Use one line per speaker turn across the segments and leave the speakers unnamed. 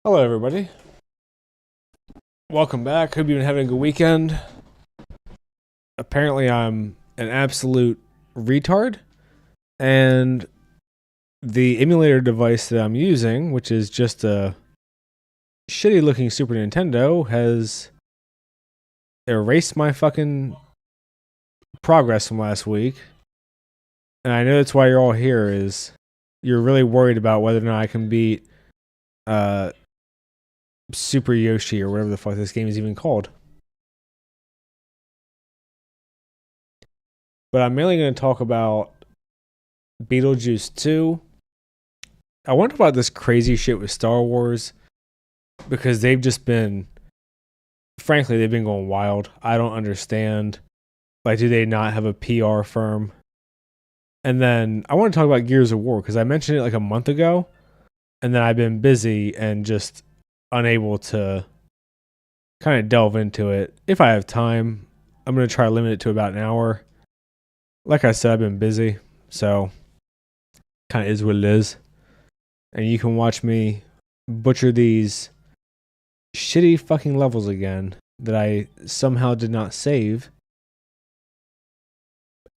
Hello, everybody. Welcome back. Hope you've been having a good weekend. Apparently, I'm an absolute retard, and the emulator device that I'm using, which is just a shitty looking Super Nintendo, has erased my fucking progress from last week. And I know that's why you're all here, is you're really worried about whether or not I can beat uh, Super Yoshi or whatever the fuck this game is even called. But I'm mainly going to talk about Beetlejuice 2. I wonder about this crazy shit with Star Wars because they've just been, frankly, they've been going wild. I don't understand. Like, do they not have a PR firm? And then I want to talk about Gears of War because I mentioned it like a month ago, and then I've been busy and just unable to kind of delve into it. If I have time, I'm going to try to limit it to about an hour. Like I said, I've been busy, so kind of is what it is. And you can watch me butcher these shitty fucking levels again that I somehow did not save,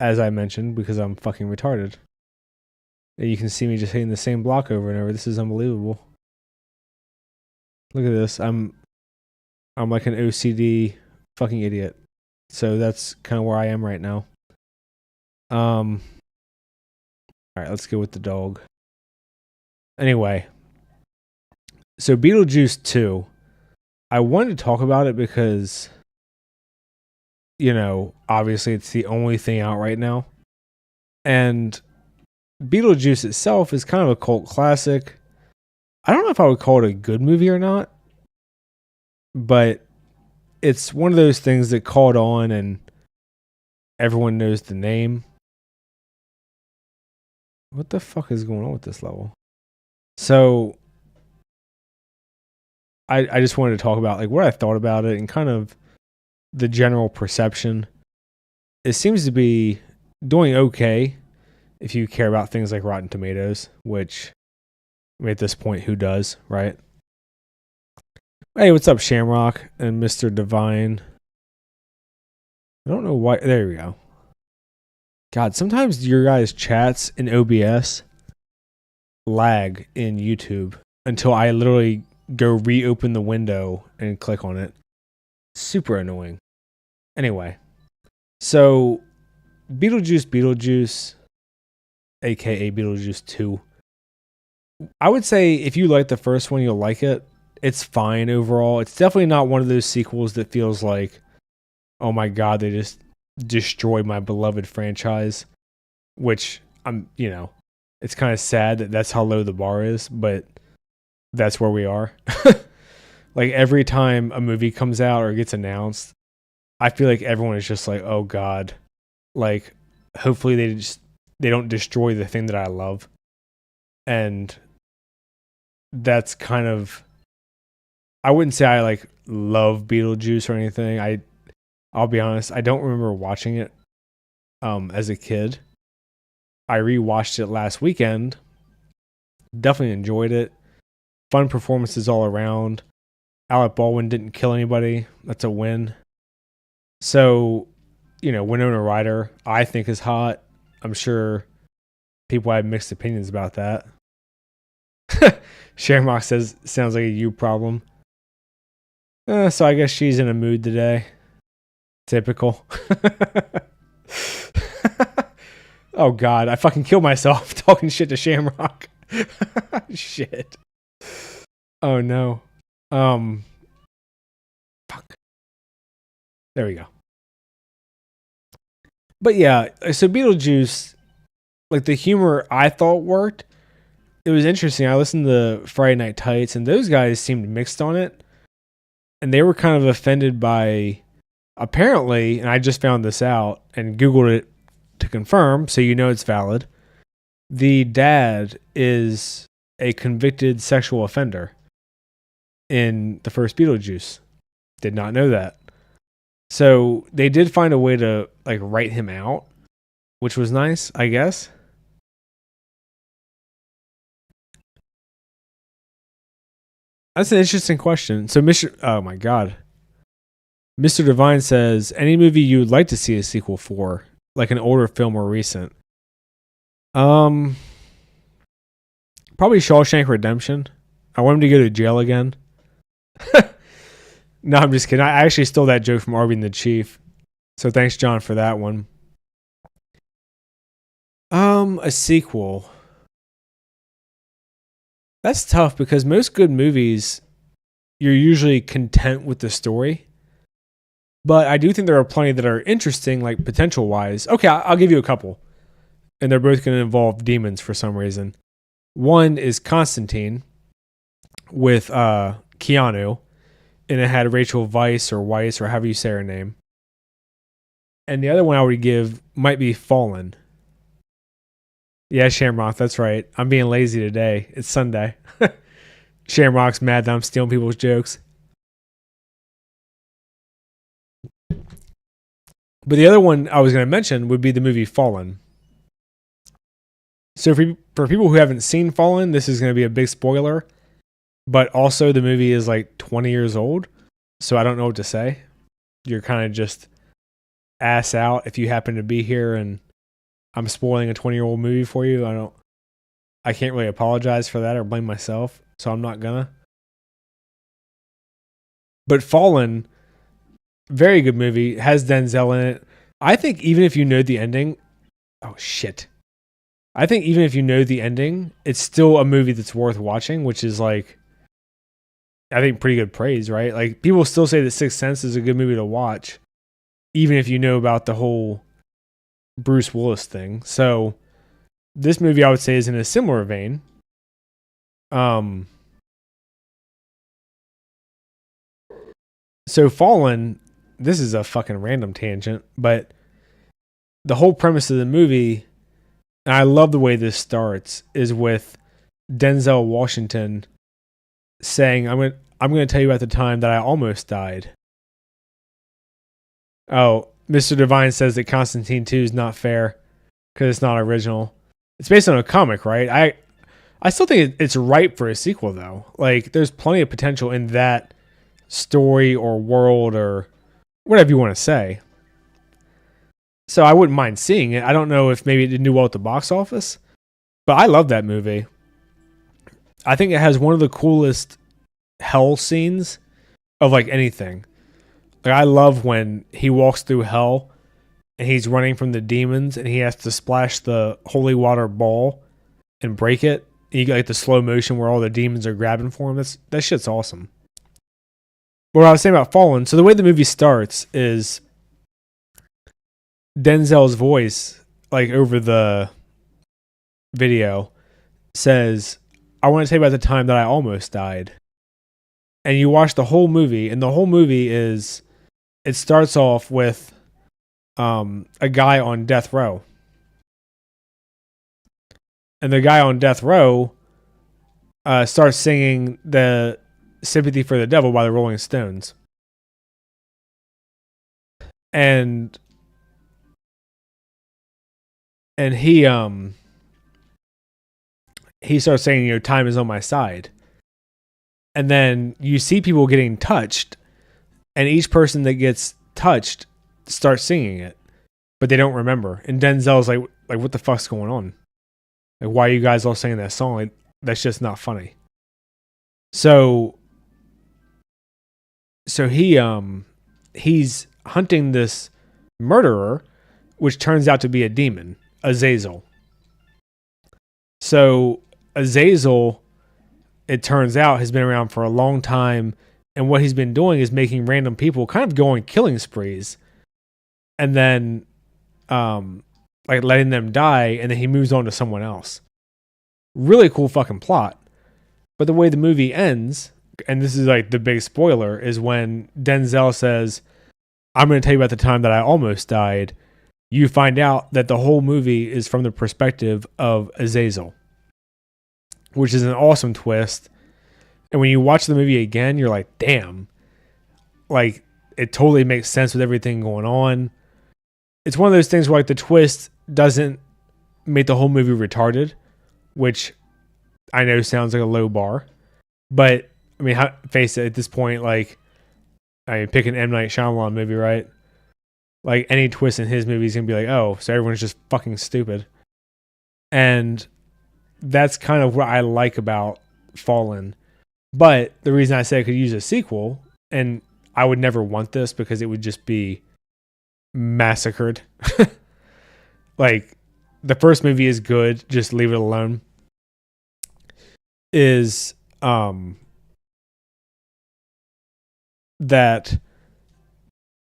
as I mentioned, because I'm fucking retarded. And you can see me just hitting the same block over and over. This is unbelievable. Look at this. I'm like an OCD fucking idiot. So that's kind of where I am right now. All right, let's go with the dog. Anyway, so Beetlejuice 2. I wanted to talk about it because, you know, obviously it's the only thing out right now. And Beetlejuice itself is kind of a cult classic. I don't know if I would call it a good movie or not, but it's one of those things that caught on and everyone knows the name. What the fuck is going on with this level? So I just wanted to talk about like what I thought about it and kind of the general perception. It seems to be doing okay if you care about things like Rotten Tomatoes, which, I mean, at this point, who does, right? Hey, what's up, Shamrock and Mr. Divine? I don't know why. There we go. God, sometimes your guys' chats in OBS lag in YouTube until I literally go reopen the window and click on it. Super annoying. Anyway, so Beetlejuice, aka Beetlejuice 2. I would say if you like the first one, you'll like it. It's fine overall. It's definitely not one of those sequels that feels like, oh my god, they just destroyed my beloved franchise. Which it's kind of sad that that's how low the bar is, but that's where we are. Like every time a movie comes out or gets announced, I feel like everyone is just like, oh god, like hopefully they don't destroy the thing that I love. And that's kind of, I wouldn't say I like love Beetlejuice or anything. I'll be honest, I don't remember watching it as a kid. I rewatched it last weekend. Definitely enjoyed it. Fun performances all around. Alec Baldwin didn't kill anybody. That's a win. So, Winona Ryder, I think is hot. I'm sure people have mixed opinions about that. Shamrock says, sounds like a you problem. So I guess she's in a mood today. Typical. Oh god, I fucking killed myself talking shit to Shamrock. Shit. Oh no. Fuck. There we go. But yeah, so Beetlejuice, like the humor I thought worked. It was interesting. I listened to Friday Night Tights, and those guys seemed mixed on it. And they were kind of offended by, apparently, and I just found this out and Googled it to confirm, so it's valid. The dad is a convicted sexual offender in the first Beetlejuice. Did not know that. So they did find a way to like write him out, which was nice, I guess. That's an interesting question. So, oh my God. Mr. Divine says, any movie you would like to see a sequel for, like an older film or recent? Probably Shawshank Redemption. I want him to go to jail again. No, I'm just kidding. I actually stole that joke from Arby and the Chief. So thanks, John, for that one. A sequel. That's tough because most good movies, you're usually content with the story. But I do think there are plenty that are interesting, like potential wise. Okay, I'll give you a couple. And they're both going to involve demons for some reason. One is Constantine with Keanu, and it had Rachel Weisz or however you say her name. And the other one I would give might be Fallen. Yeah, Shamrock, that's right. I'm being lazy today. It's Sunday. Shamrock's mad that I'm stealing people's jokes. But the other one I was going to mention would be the movie Fallen. So for people who haven't seen Fallen, this is going to be a big spoiler. But also the movie is like 20 years old. So I don't know what to say. You're kind of just ass out if you happen to be here and I'm spoiling a 20-year-old movie for you. I can't really apologize for that or blame myself. So I'm not gonna. But Fallen, very good movie, has Denzel in it. I think even if you know the ending, oh shit. I think even if you know the ending, it's still a movie that's worth watching, which is like, I think pretty good praise, right? Like people still say that Sixth Sense is a good movie to watch, even if you know about the whole Bruce Willis thing. So this movie I would say is in a similar vein. So Fallen, this is a fucking random tangent, but the whole premise of the movie, and I love the way this starts, is with Denzel Washington saying, I'm going to tell you about the time that I almost died. Oh, Mr. Divine says that Constantine 2 is not fair because it's not original. It's based on a comic, right? I still think it's ripe for a sequel, though. Like, there's plenty of potential in that story or world or whatever you want to say. So I wouldn't mind seeing it. I don't know if maybe it didn't do well at the box office, but I love that movie. I think it has one of the coolest hell scenes of like anything. Like I love when he walks through hell and he's running from the demons and he has to splash the holy water ball and break it. And you get like the slow motion where all the demons are grabbing for him. That shit's awesome. But what I was saying about Fallen, so the way the movie starts is Denzel's voice, like over the video, says, I want to tell you about the time that I almost died. And you watch the whole movie, and the whole movie is, it starts off with a guy on death row. And the guy on death row starts singing the Sympathy for the Devil by the Rolling Stones. And he starts saying, time is on my side. And then you see people getting touched, and each person that gets touched starts singing it, but they don't remember. And Denzel's like what the fuck's going on? Like, why are you guys all singing that song? Like, that's just not funny. So he's hunting this murderer, which turns out to be a demon, Azazel. So Azazel, it turns out, has been around for a long time, and what he's been doing is making random people kind of go on killing sprees, and then like letting them die, and then he moves on to someone else. Really cool fucking plot. But the way the movie ends, and this is like the big spoiler, is when Denzel says, I'm going to tell you about the time that I almost died. You find out that the whole movie is from the perspective of Azazel, which is an awesome twist. And when you watch the movie again, you're like, damn, like it totally makes sense with everything going on. It's one of those things where like the twist doesn't make the whole movie retarded, which I know sounds like a low bar, but I mean, face it, at this point, like, I mean, pick an M. Night Shyamalan movie, right? Like, any twist in his movie is going to be like, oh, so everyone's just fucking stupid. And that's kind of what I like about Fallen. But the reason I say I could use a sequel, and I would never want this because it would just be massacred. Like, the first movie is good, just leave it alone. Is that,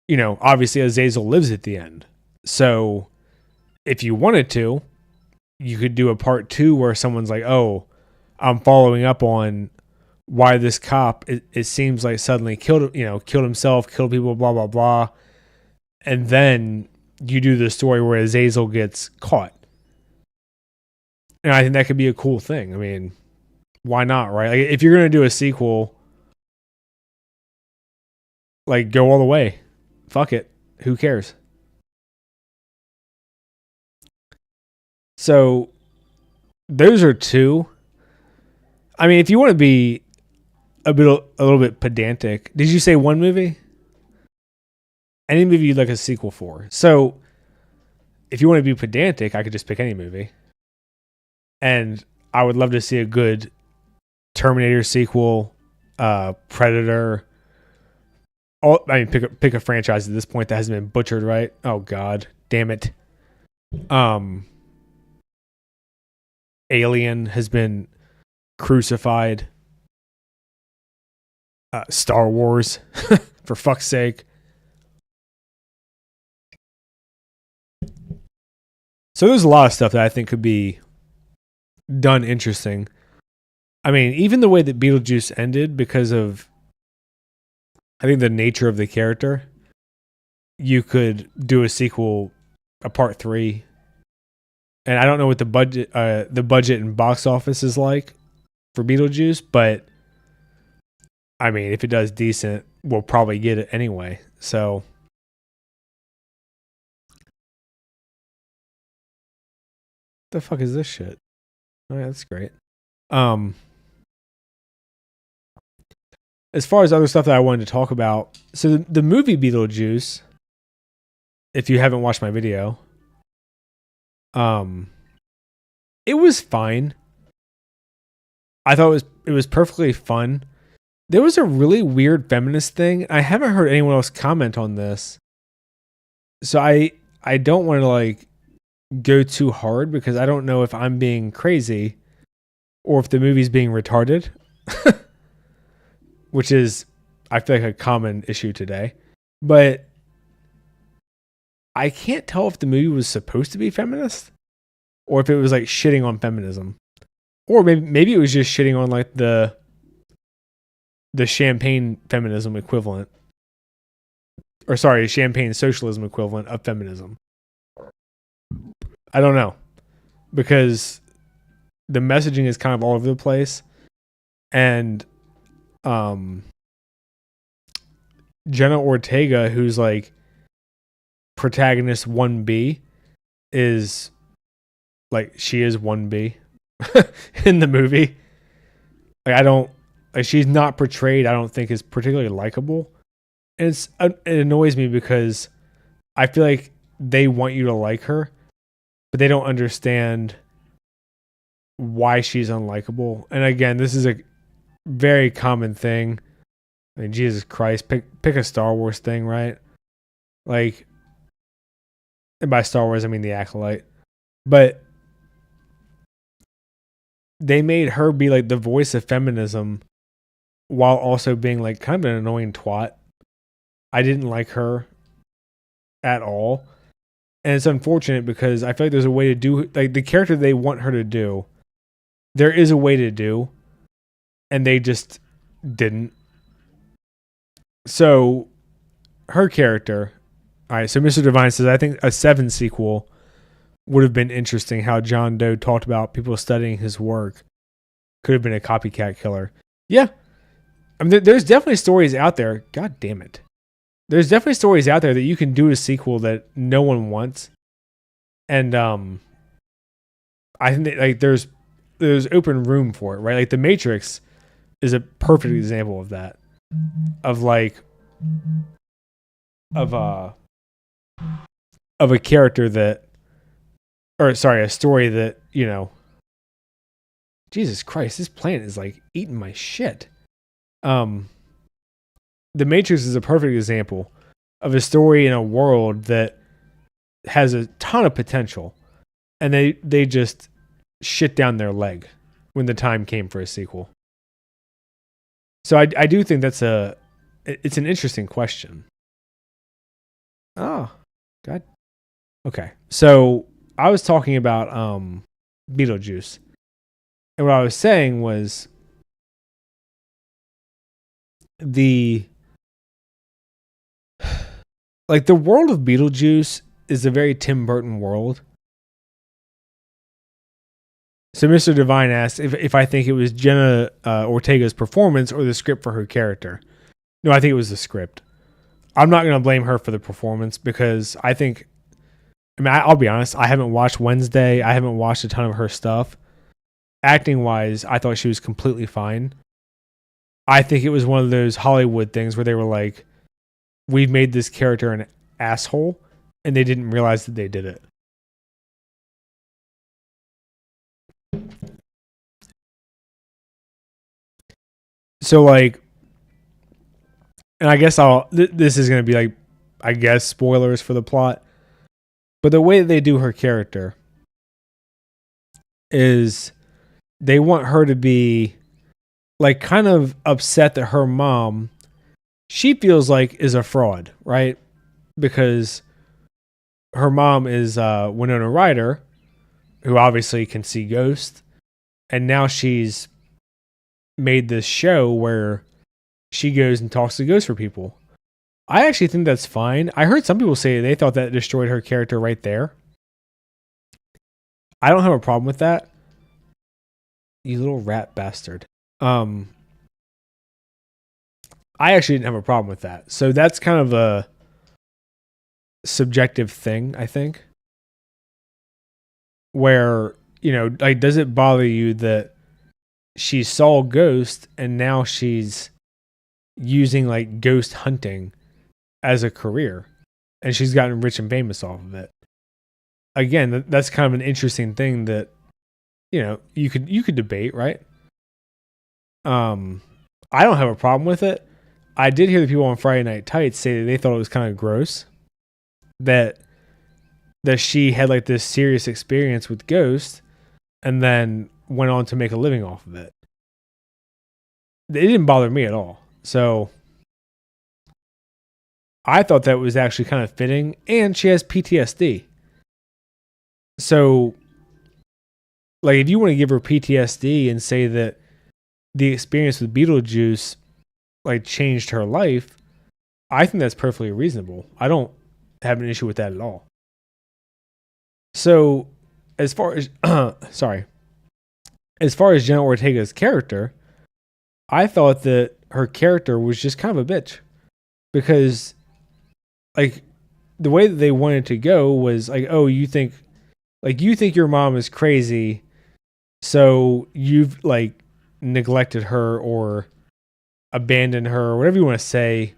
you know, obviously Azazel lives at the end. So if you wanted to, you could do a part 2 where someone's like, oh, I'm following up on why this cop, it seems like suddenly killed himself, killed people, blah, blah, blah. And then you do the story where Azazel gets caught. And I think that could be a cool thing. I mean, why not, right? Like, if you're going to do a sequel, like, go all the way. Fuck it. Who cares? So those are two. I mean, if you want to be a little bit pedantic, did you say one movie? Any movie you'd like a sequel for. So if you want to be pedantic, I could just pick any movie. And I would love to see a good Terminator sequel, Predator. I mean, pick a franchise at this point that hasn't been butchered, right? Oh God, damn it. Alien has been crucified. Star Wars, for fuck's sake. So there's a lot of stuff that I think could be done interesting. I mean, even the way that Beetlejuice ended, because of, I think, the nature of the character, you could do a sequel, a part 3. And I don't know what the budget and box office is like for Beetlejuice, but I mean, if it does decent, we'll probably get it anyway. So the fuck is this shit? Oh yeah, that's great. As far as other stuff that I wanted to talk about, so the movie Beetlejuice, if you haven't watched my video, it was fine. I thought it was perfectly fun. There was a really weird feminist thing. I haven't heard anyone else comment on this, so I don't want to like go too hard because I don't know if I'm being crazy or if the movie's being retarded, which is, I feel like, a common issue today. But I can't tell if the movie was supposed to be feminist or if it was like shitting on feminism, or maybe it was just shitting on like the champagne feminism equivalent, or sorry, champagne socialism equivalent of feminism. I don't know, because the messaging is kind of all over the place, and Jenna Ortega, who's like protagonist 1B, is like, she is 1B in the movie. Like, she's not portrayed, I don't think, is particularly likable. And it annoys me because I feel like they want you to like her, but they don't understand why she's unlikable. And again, this is a very common thing. I mean, Jesus Christ, pick a Star Wars thing, right? Like, and by Star Wars, I mean The Acolyte. But they made her be like the voice of feminism while also being like kind of an annoying twat. I didn't like her at all. And it's unfortunate because I feel like there's a way to do, like, the character they want her to do, there is a way to do, and they just didn't. So her character, all right, so Mr. Divine says, I think a 7 sequel would have been interesting. How John Doe talked about people studying his work. Could have been a copycat killer. Yeah. I mean, there's definitely stories out there. God damn it. There's definitely stories out there that you can do a sequel that no one wants. And I think that, like, there's open room for it, right? Like The Matrix is a perfect example of that. Of like of a character that, or sorry, a story that, you know, Jesus Christ, this plant is like eating my shit. The Matrix is a perfect example of a story in a world that has a ton of potential, and they just shit down their leg when the time came for a sequel. So I do think it's an interesting question. Oh, God. Okay. So I was talking about Beetlejuice. And what I was saying was the world of Beetlejuice is a very Tim Burton world. So Mr. Divine asked if I think it was Jenna Ortega's performance or the script for her character. No, I think it was the script. I'm not going to blame her for the performance because I'll be honest, I haven't watched Wednesday. I haven't watched a ton of her stuff. Acting wise, I thought she was completely fine. I think it was one of those Hollywood things where they were like, we've made this character an asshole, and they didn't realize that they did it. So like, and I guess this is going to be like, I guess spoilers for the plot, but the way they do her character is they want her to be like kind of upset that her mom, she feels like, is a fraud, right? Because her mom is Winona Ryder, who obviously can see ghosts, and now she's made this show where she goes and talks to ghosts for people. I actually think that's fine. I heard some people say they thought that destroyed her character right there. I don't have a problem with that. You little rat bastard. I actually didn't have a problem with that. So that's kind of a subjective thing, I think. Where, you know, like, does it bother you that she saw ghosts and now she's using like ghost hunting as a career and she's gotten rich and famous off of it? Again, that's kind of an interesting thing that, you know, you could debate, right? I don't have a problem with it. I did hear the people on Friday Night Tights say that they thought it was kind of gross that she had like this serious experience with ghosts and then went on to make a living off of it. It didn't bother me at all. So I thought that was actually kind of fitting, and she has PTSD. So like, if you want to give her PTSD and say that the experience with Beetlejuice like changed her life, I think that's perfectly reasonable. I don't have an issue with that at all. So as far as as far as Jenna Ortega's character, I thought that her character was just kind of a bitch, because like the way that they wanted to go was like, oh, you think your mom is crazy, so you've like neglected her or abandoned her or whatever you want to say,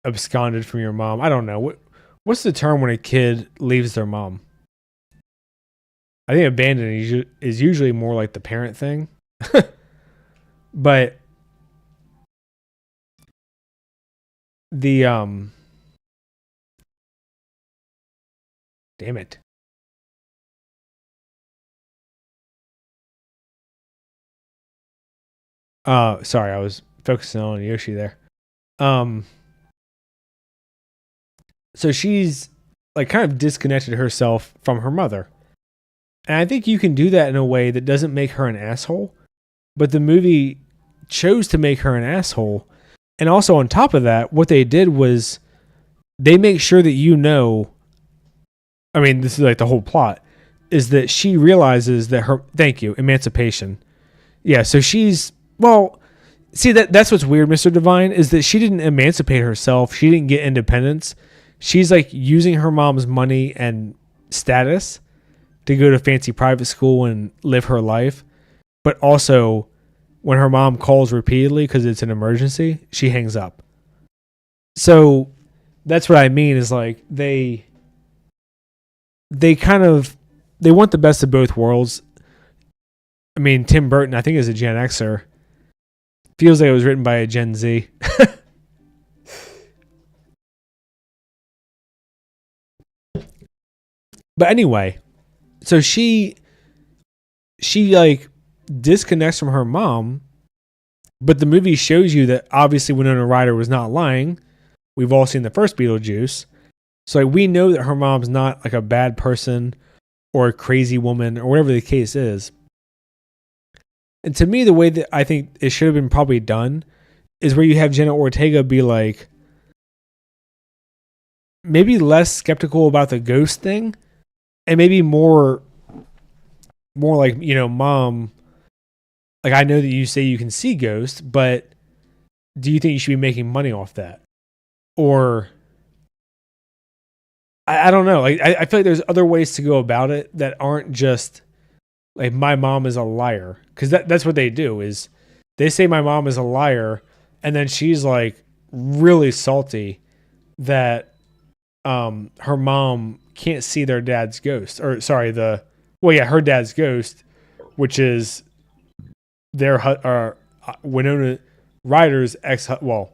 absconded from your mom. I don't know. What's the term when a kid leaves their mom? I think abandoned is usually more like the parent thing. But the damn it. Sorry, I was focusing on Yoshi there. So she's like kind of disconnected herself from her mother. And I think you can do that in a way that doesn't make her an asshole, but the movie chose to make her an asshole. And also on top of that, what they did was they make sure that, you know, I mean, this is like the whole plot, is that she realizes that her, thank you, emancipation. Yeah, so she's, well, see, that's what's weird, Mr. Divine, is that she didn't emancipate herself. She didn't get independence. She's like using her mom's money and status to go to fancy private school and live her life, but also when her mom calls repeatedly because it's an emergency, she hangs up. So that's what I mean is like they kind of they want the best of both worlds. I mean, Tim Burton, I think, is a Gen Xer. Feels like it was written by a Gen Z. But anyway, so she like disconnects from her mom, but the movie shows you that obviously Winona Ryder was not lying. We've all seen the first Beetlejuice. So like we know that her mom's not like a bad person or a crazy woman or whatever the case is. And to me, the way that I think it should have been probably done is where you have Jenna Ortega be like maybe less skeptical about the ghost thing and maybe more like, you know, mom, like I know that you say you can see ghosts, but do you think you should be making money off that? Or I don't know. Like I feel like there's other ways to go about it that aren't just like my mom is a liar. Because that's what they do is they say my mom is a liar, and then she's like really salty that her mom can't see their dad's ghost. Or sorry, her dad's ghost, which is their Winona Ryder's ex. Well,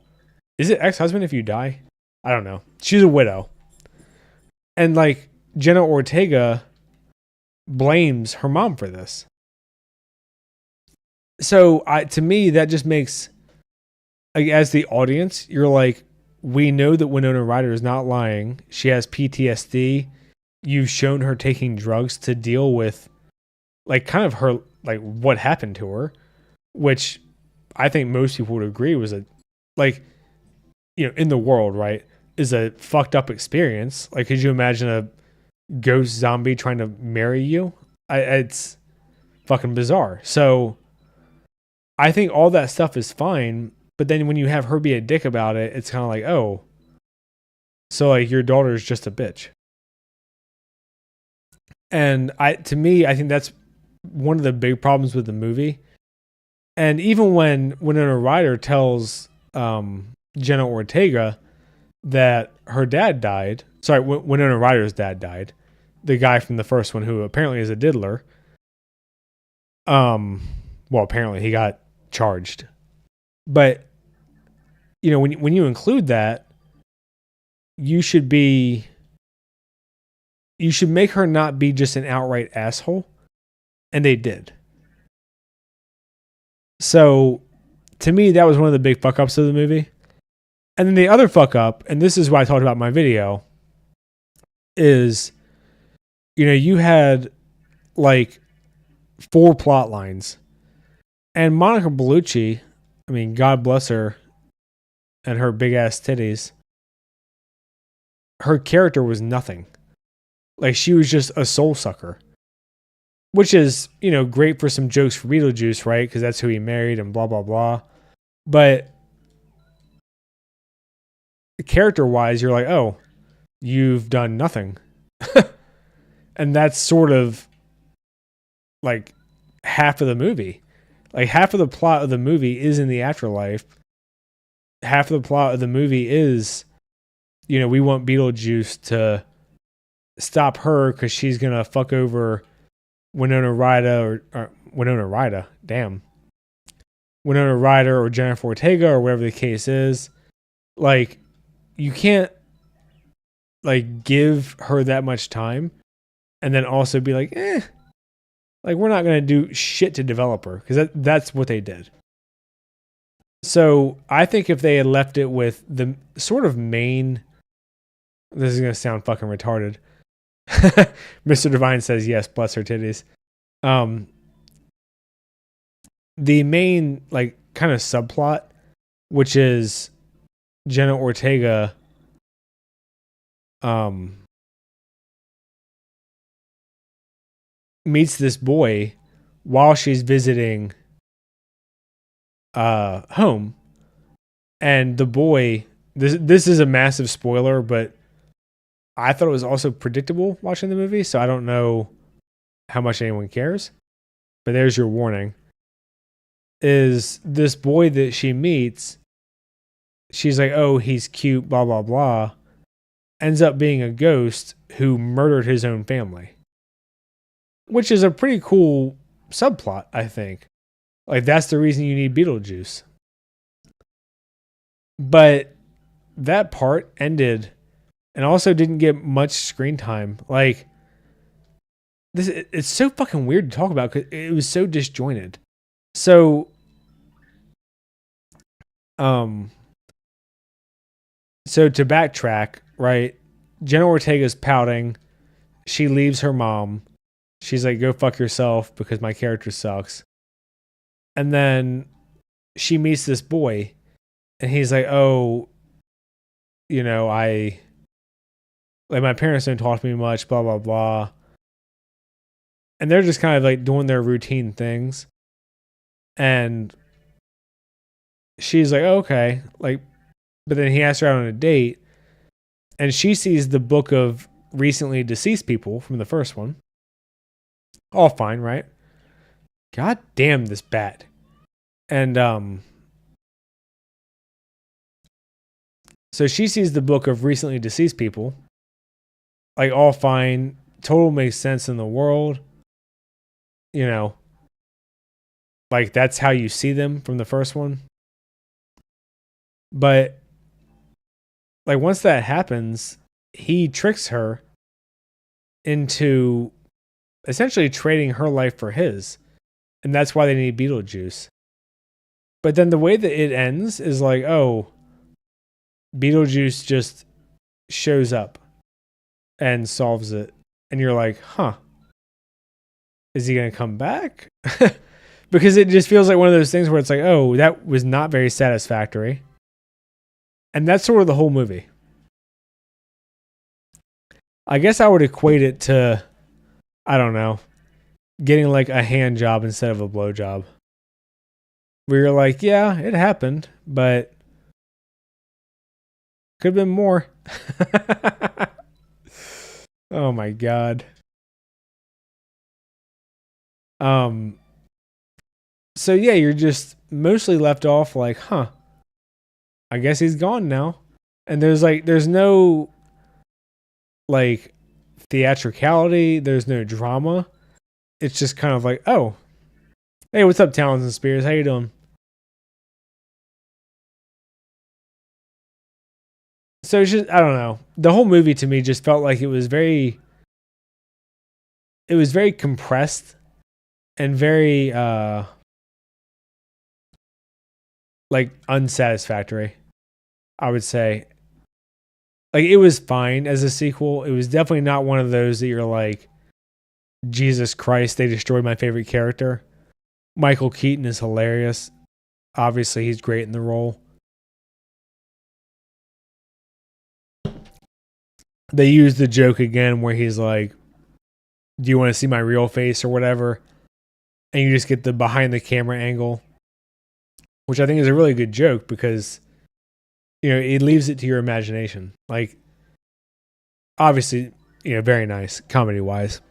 is it ex-husband if you die? I don't know. She's a widow. And like Jenna Ortega blames her mom for this. So to me, that just makes, like, as the audience, you're like, we know that Winona Ryder is not lying. She has PTSD. You've shown her taking drugs to deal with, like, kind of her, like, what happened to her, which I think most people would agree was in the world, right, is a fucked up experience. Like, could you imagine a ghost zombie trying to marry you? It's fucking bizarre. So I think all that stuff is fine, but then when you have her be a dick about it, it's kind of like, oh, so like your daughter's just a bitch. And to me, I think that's one of the big problems with the movie. And even when Winona Ryder tells Jenna Ortega that her dad died, sorry, Winona Ryder's dad died, the guy from the first one who apparently is a diddler. Well, apparently he got charged, but you know, when you include that, you should make her not be just an outright asshole, and they did. So to me, that was one of the big fuck ups of the movie. And then the other fuck up, and this is what I talked about in my video, is, you know, you had like 4 plot lines. And Monica Bellucci, I mean, God bless her and her big ass titties, her character was nothing. Like, she was just a soul sucker. Which is, you know, great for some jokes for Beetlejuice, right? Because that's who he married and blah, blah, blah. But character-wise, you're like, oh, you've done nothing. And that's sort of like half of the movie. Like, half of the plot of the movie is in the afterlife. Half of the plot of the movie is, you know, we want Beetlejuice to stop her because she's going to fuck over Winona Ryder or Winona Ryder. Damn. Winona Ryder or Jennifer Ortega or whatever the case is. Like, you can't, like, give her that much time and then also be like, like, we're not going to do shit to develop her, because that's what they did. So I think if they had left it with the sort of main, this is going to sound fucking retarded. Mr. Divine says yes, bless her titties. The main, like, kind of subplot, which is Jenna Ortega meets this boy while she's visiting home, and the boy, this is a massive spoiler, but I thought it was also predictable watching the movie, so I don't know how much anyone cares, but there's your warning. is this boy that she meets. She's like, oh, he's cute, blah, blah, blah. Ends up being a ghost who murdered his own family, which is a pretty cool subplot, I think. Like, that's the reason you need Beetlejuice. But that part ended and also didn't get much screen time. Like, this, it's so fucking weird to talk about because it was so disjointed. So, so to backtrack, right? Jenna Ortega's pouting. She leaves her mom. She's like, go fuck yourself because my character sucks. And then she meets this boy and he's like, oh, you know, my parents don't talk to me much, blah, blah, blah. And they're just kind of like doing their routine things. And she's like, oh, okay. Like, but then he asks her out on a date and she sees the book of recently deceased people from the first one. All fine, right? God damn this bat. And so she sees the book of recently deceased people. Like, all fine, total makes sense in the world. You know, like that's how you see them from the first one. But like once that happens, he tricks her into essentially trading her life for his. And that's why they need Beetlejuice. But then the way that it ends is like, oh, Beetlejuice just shows up and solves it. And you're like, huh, is he going to come back? Because it just feels like one of those things where it's like, oh, that was not very satisfactory. And that's sort of the whole movie. I guess I would equate it to, I don't know, getting like a hand job instead of a blow job. Where you're like, yeah, it happened, but could have been more. Oh my God. So yeah, you're just mostly left off like, huh, I guess he's gone now. And there's no like theatricality, there's no drama. It's just kind of like, oh, hey, what's up, Talons and Spears? How you doing? So it's just, I don't know. The whole movie to me just felt like it was very compressed and very like unsatisfactory, I would say. Like, it was fine as a sequel. It was definitely not one of those that you're like, Jesus Christ, they destroyed my favorite character. Michael Keaton is hilarious. Obviously, he's great in the role. They use the joke again where he's like, do you want to see my real face or whatever? And you just get the behind the camera angle, which I think is a really good joke because, you know, it leaves it to your imagination. Like, obviously, you know, very nice comedy wise.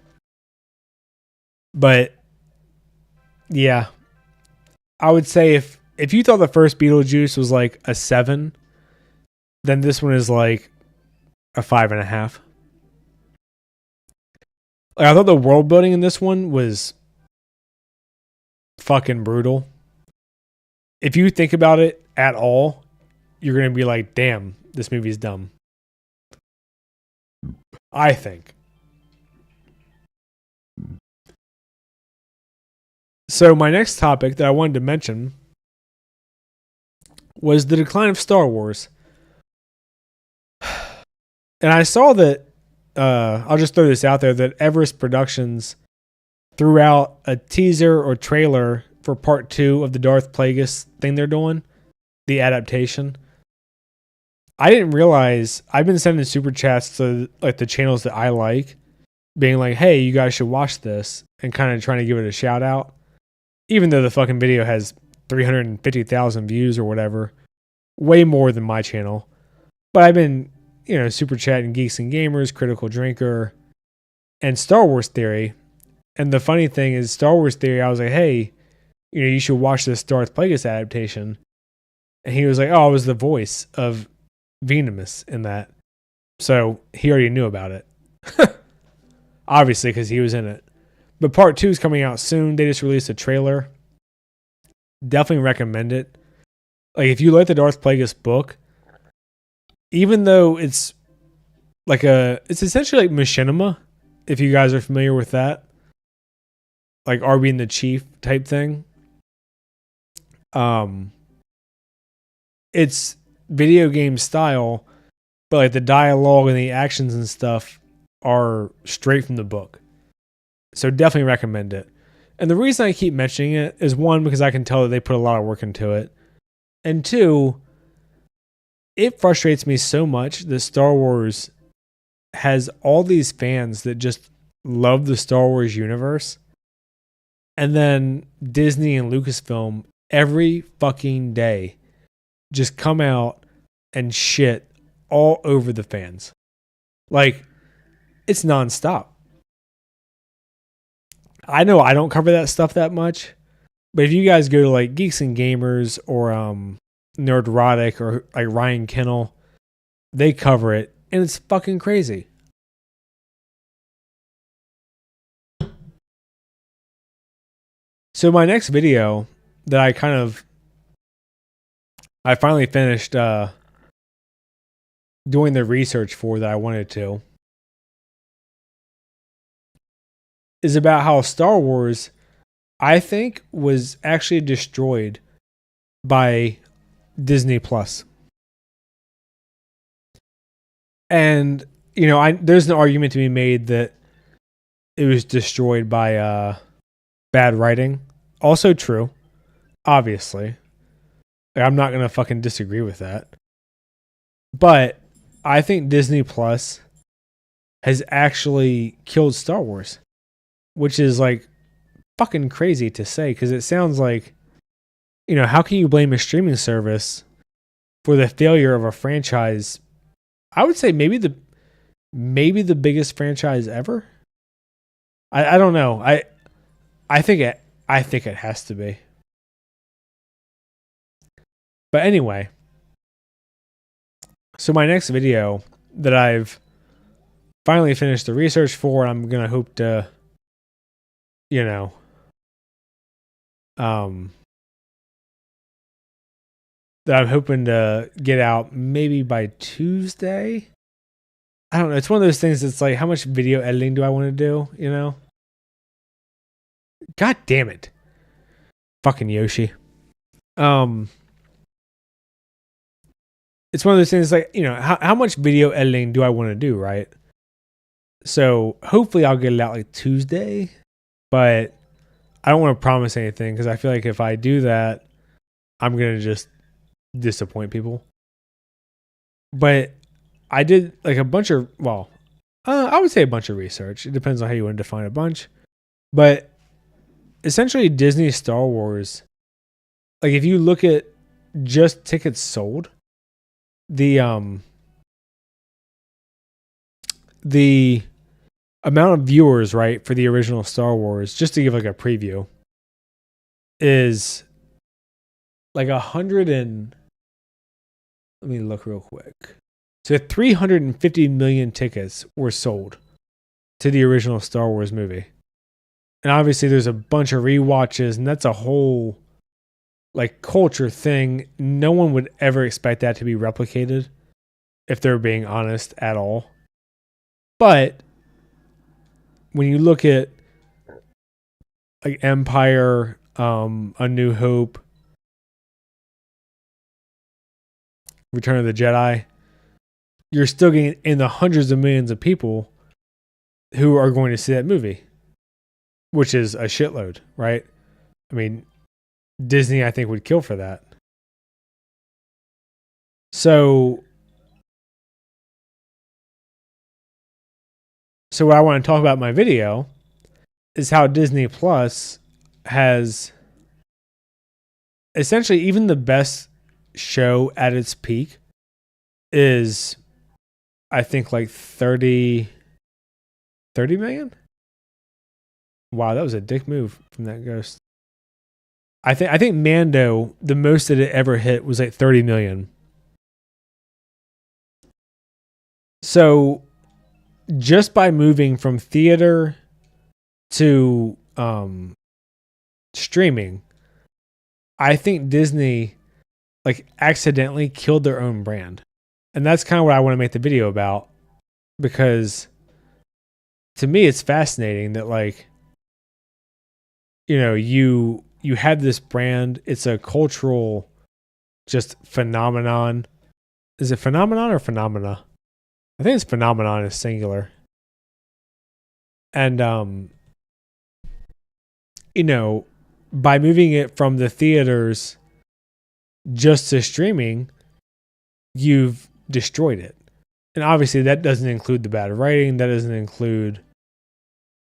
But yeah, I would say if you thought the first Beetlejuice was like a 7, then this one is like a 5.5. Like, I thought the world building in this one was fucking brutal. If you think about it at all, you're going to be like, damn, this movie's dumb. I think. So my next topic that I wanted to mention was the decline of Star Wars. And I saw that, I'll just throw this out there, that Everest Productions threw out a teaser or trailer for part 2 of the Darth Plagueis thing they're doing, the adaptation. I didn't realize, I've been sending super chats to like the channels that I like, being like, hey, you guys should watch this, and kind of trying to give it a shout out. Even though the fucking video has 350,000 views or whatever, way more than my channel. But I've been, you know, super chatting Geeks and Gamers, Critical Drinker, and Star Wars Theory. And the funny thing is, Star Wars Theory, I was like, hey, you should watch this Darth Plagueis adaptation. And he was like, oh, I was the voice of Venomous in that. So he already knew about it. Obviously, because he was in it. But part 2 is coming out soon. They just released a trailer. Definitely recommend it. Like, if you like the Darth Plagueis book, even though it's it's essentially like machinima, if you guys are familiar with that. Like Arby and the Chief type thing. It's video game style, but like the dialogue and the actions and stuff are straight from the book. So definitely recommend it. And the reason I keep mentioning it is, one, because I can tell that they put a lot of work into it. And two, it frustrates me so much that Star Wars has all these fans that just love the Star Wars universe. And then Disney and Lucasfilm every fucking day just come out and shit all over the fans. Like, it's nonstop. I know I don't cover that stuff that much, but if you guys go to like Geeks and Gamers or Nerdrotic or like Ryan Kennel, they cover it, and it's fucking crazy. So my next video that I finally finished doing the research for that I wanted to, is about how Star Wars, I think, was actually destroyed by Disney Plus. And, there's an argument to be made that it was destroyed by bad writing. Also true, obviously. Like, I'm not going to fucking disagree with that. But I think Disney Plus has actually killed Star Wars, which is like fucking crazy to say, because it sounds like, how can you blame a streaming service for the failure of a franchise? I would say maybe the biggest franchise ever. I don't know. I think it has to be. But anyway, so my next video that I've finally finished the research for, and I'm gonna hope to, that I'm hoping to get out maybe by Tuesday. I don't know. It's one of those things that's like, how much video editing do I want to do? God damn it. Fucking Yoshi. It's one of those things like, how much video editing do I want to do, right? So hopefully I'll get it out like Tuesday, but I don't want to promise anything, because I feel like if I do that, I'm going to just disappoint people. But I did like a bunch of, I would say a bunch of research. It depends on how you want to define a bunch. But essentially Disney Star Wars, like if you look at just tickets sold, the amount of viewers, right, for the original Star Wars, just to give like a preview, is like 100 and, let me look real quick. So 350 million tickets were sold to the original Star Wars movie. And obviously there's a bunch of rewatches, and that's a whole like culture thing. No one would ever expect that to be replicated, if they're being honest at all. But when you look at like Empire, A New Hope, Return of the Jedi, you're still getting in the hundreds of millions of people who are going to see that movie, which is a shitload, right? I mean, Disney, I think, would kill for that. So what I want to talk about in my video is how Disney Plus has essentially, even the best show at its peak is, I think, like 30 million. Wow, that was a dick move from that ghost. I think Mando, the most that it ever hit was like 30 million. So just by moving from theater to streaming, I think Disney like accidentally killed their own brand. And that's kind of what I want to make the video about, because to me it's fascinating that like, you know, you have this brand, it's a cultural just phenomenon. Is it phenomenon or phenomena? I think it's phenomenon is singular. And you know, by moving it from the theaters just to streaming, you've destroyed it. And obviously that doesn't include the bad writing, that doesn't include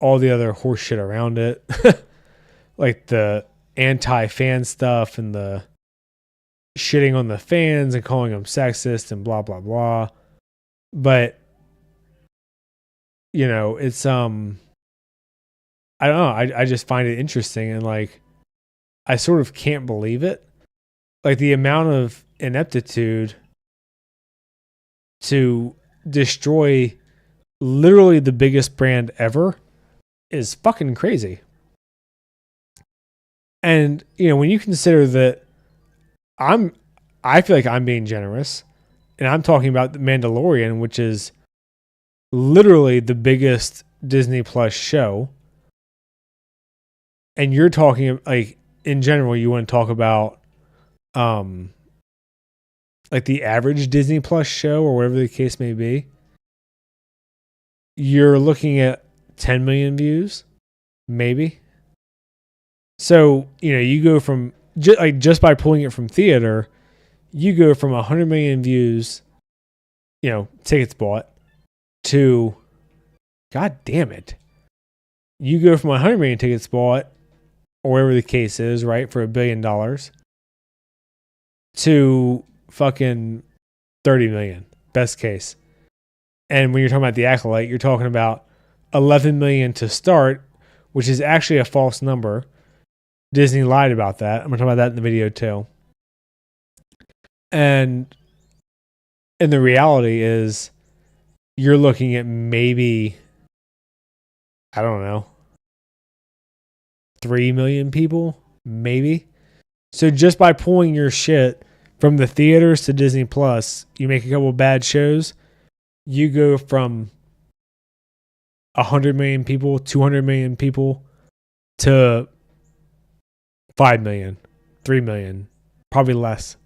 all the other horse shit around it. Like the anti-fan stuff and the shitting on the fans and calling them sexist and blah blah blah. But you know, it's I don't know, I just find it interesting, and like I sort of can't believe it. Like the amount of ineptitude to destroy literally the biggest brand ever is fucking crazy. And you know, when you consider that I feel like I'm being generous, and I'm talking about The Mandalorian, which is literally the biggest Disney Plus show. And you're talking like in general, you want to talk about like the average Disney Plus show or whatever the case may be. You're looking at 10 million views, maybe. So, you know, you go from just by pulling it from theater, you go from 100 million views, you know, tickets bought, to, God damn it, you go from 100 million tickets bought, or whatever the case is, right, for $1 billion, to fucking 30 million, best case. And when you're talking about The Acolyte, you're talking about 11 million to start, which is actually a false number. Disney lied about that. I'm going to talk about that in the video too. And the reality is you're looking at maybe, I don't know, 3 million people, maybe. So just by pulling your shit from the theaters to Disney Plus, you make a couple of bad shows, you go from 100 million people, 200 million people, to 5 million, 3 million, probably less.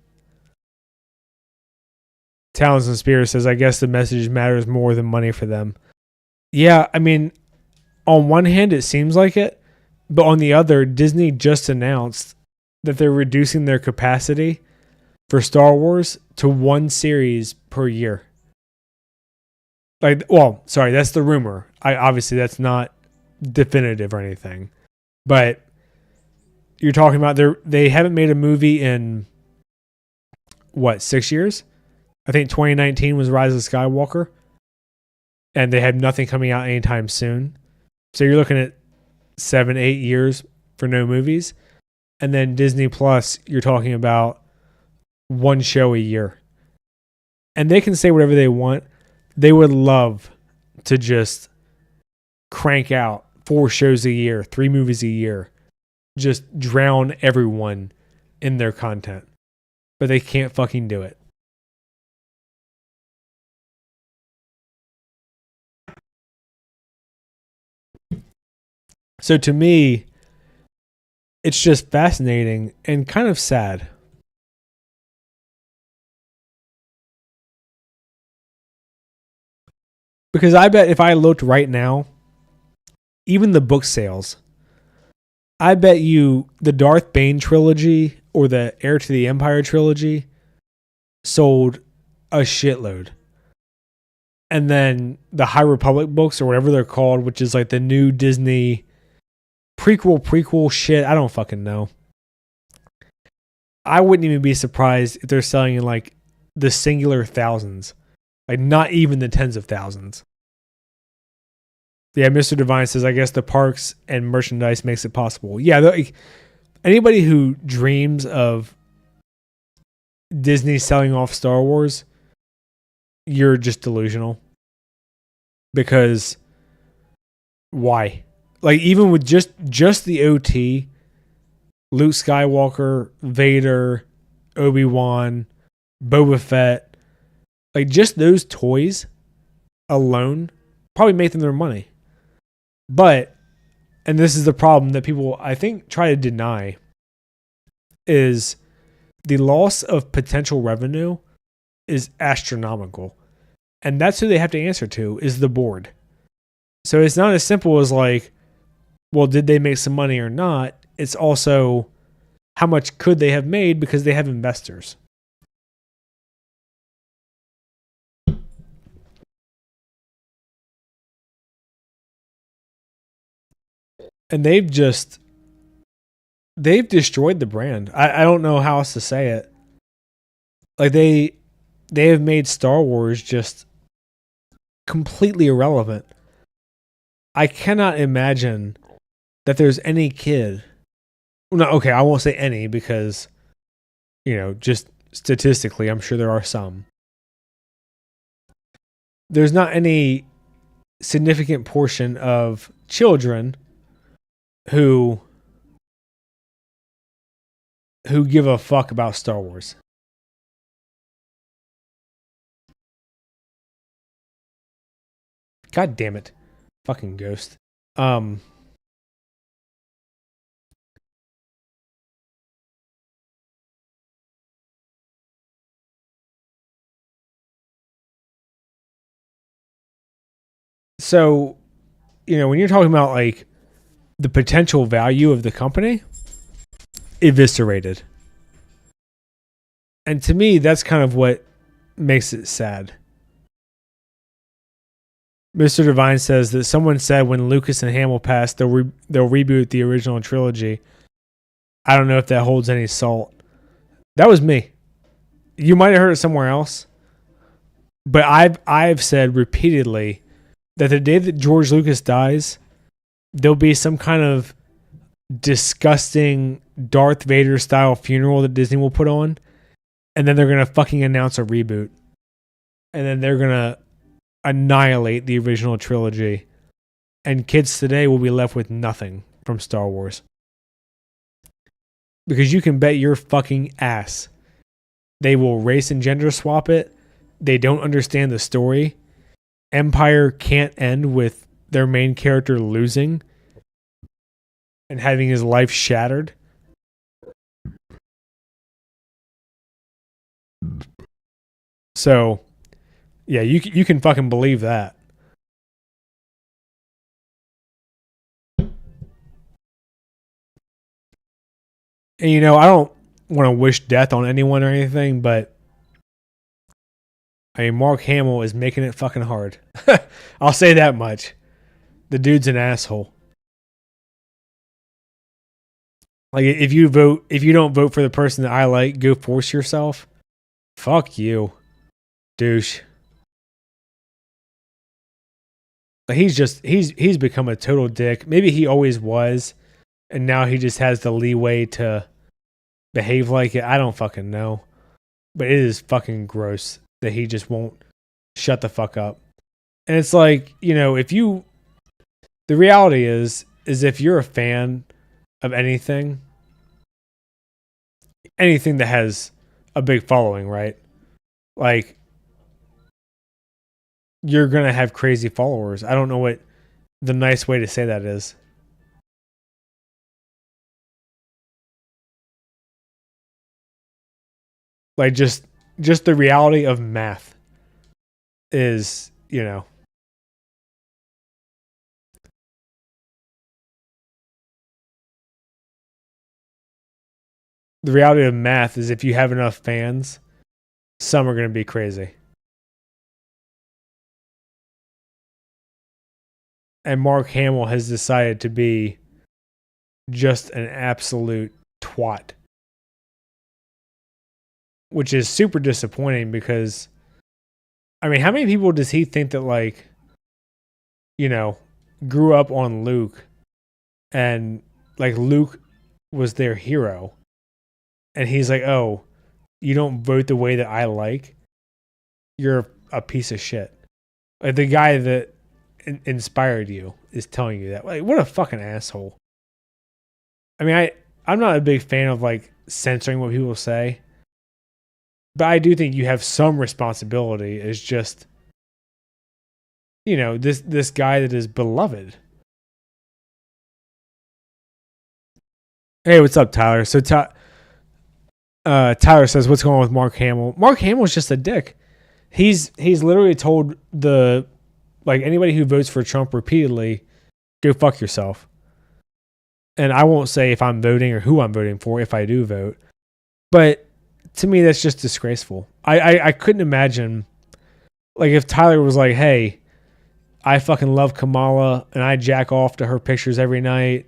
Talons and Spears says, I guess the message matters more than money for them. Yeah, I mean, on one hand, it seems like it, but on the other, Disney just announced that they're reducing their capacity for Star Wars to one series per year. Like, well, sorry, that's the rumor. Obviously, that's not definitive or anything, but you're talking about they haven't made a movie in what, 6 years? I think 2019 was Rise of Skywalker, and they have nothing coming out anytime soon. So you're looking at 7-8 years for no movies. And then Disney Plus, you're talking about one show a year. And they can say whatever they want. They would love to just crank out 4 shows a year, 3 movies a year, just drown everyone in their content. But they can't fucking do it. So to me, it's just fascinating and kind of sad. Because I bet if I looked right now, even the book sales, I bet you the Darth Bane trilogy or the Heir to the Empire trilogy sold a shitload. And then the High Republic books or whatever they're called, which is like the new Disney prequel shit, I don't fucking know. I wouldn't even be surprised if they're selling in like the singular thousands. Like not even the tens of thousands. Yeah, Mr. Divine says, I guess the parks and merchandise makes it possible. Yeah, Anybody who dreams of Disney selling off Star Wars, you're just delusional. Because why? Like even with just the OT, Luke Skywalker, Vader, Obi-Wan, Boba Fett, like just those toys alone probably make them their money. But, and this is the problem that people I think try to deny, is the loss of potential revenue is astronomical. And that's who they have to answer to, is the board. So it's not as simple as like, well, did they make some money or not? It's also how much could they have made because they have investors. And they've destroyed the brand. I don't know how else to say it. Like they have made Star Wars just completely irrelevant. I cannot imagine that there's any kid. No, okay, I won't say any because, just statistically, I'm sure there are some. There's not any significant portion of children who give a fuck about Star Wars. God damn it. Fucking ghost. So, when you're talking about like the potential value of the company, eviscerated. And to me, that's kind of what makes it sad. Mr. Devine says that someone said when Lucas and Hamill passed, they'll reboot the original trilogy. I don't know if that holds any salt. That was me. You might have heard it somewhere else, but I've said repeatedly that the day that George Lucas dies, there'll be some kind of disgusting Darth Vader style funeral that Disney will put on, and then they're gonna fucking announce a reboot, and then they're gonna annihilate the original trilogy, and kids today will be left with nothing from Star Wars. Because you can bet your fucking ass they will race and gender swap it. They don't understand the story. Empire can't end with their main character losing and having his life shattered. So, yeah, you can fucking believe that. And I don't want to wish death on anyone or anything, but I mean, Mark Hamill is making it fucking hard. I'll say that much. The dude's an asshole. Like if you don't vote for the person that I like, go force yourself. Fuck you, douche. Like he's become a total dick. Maybe he always was, and now he just has the leeway to behave like it. I don't fucking know. But it is fucking gross that he just won't shut the fuck up. And it's like, the reality is if you're a fan of anything that has a big following, right? Like, you're going to have crazy followers. I don't know what the nice way to say that is. Like, just the reality of math is, the reality of math is if you have enough fans, some are going to be crazy. And Mark Hamill has decided to be just an absolute twat. Which is super disappointing because, I mean, how many people does he think that, like, grew up on Luke and, like, Luke was their hero, and he's like, "Oh, you don't vote the way that I like, you're a piece of shit." Like the guy that inspired you is telling you that. Like, what a fucking asshole. I mean, I'm not a big fan of like censoring what people say, but I do think you have some responsibility as just, this guy that is beloved. Hey, what's up, Tyler? So Tyler says, "What's going on with Mark Hamill?" Mark Hamill's just a dick. He's literally told anybody who votes for Trump repeatedly, go fuck yourself. And I won't say if I'm voting or who I'm voting for if I do vote, but to me that's just disgraceful. I couldn't imagine like if Tyler was like, "Hey, I fucking love Kamala and I jack off to her pictures every night,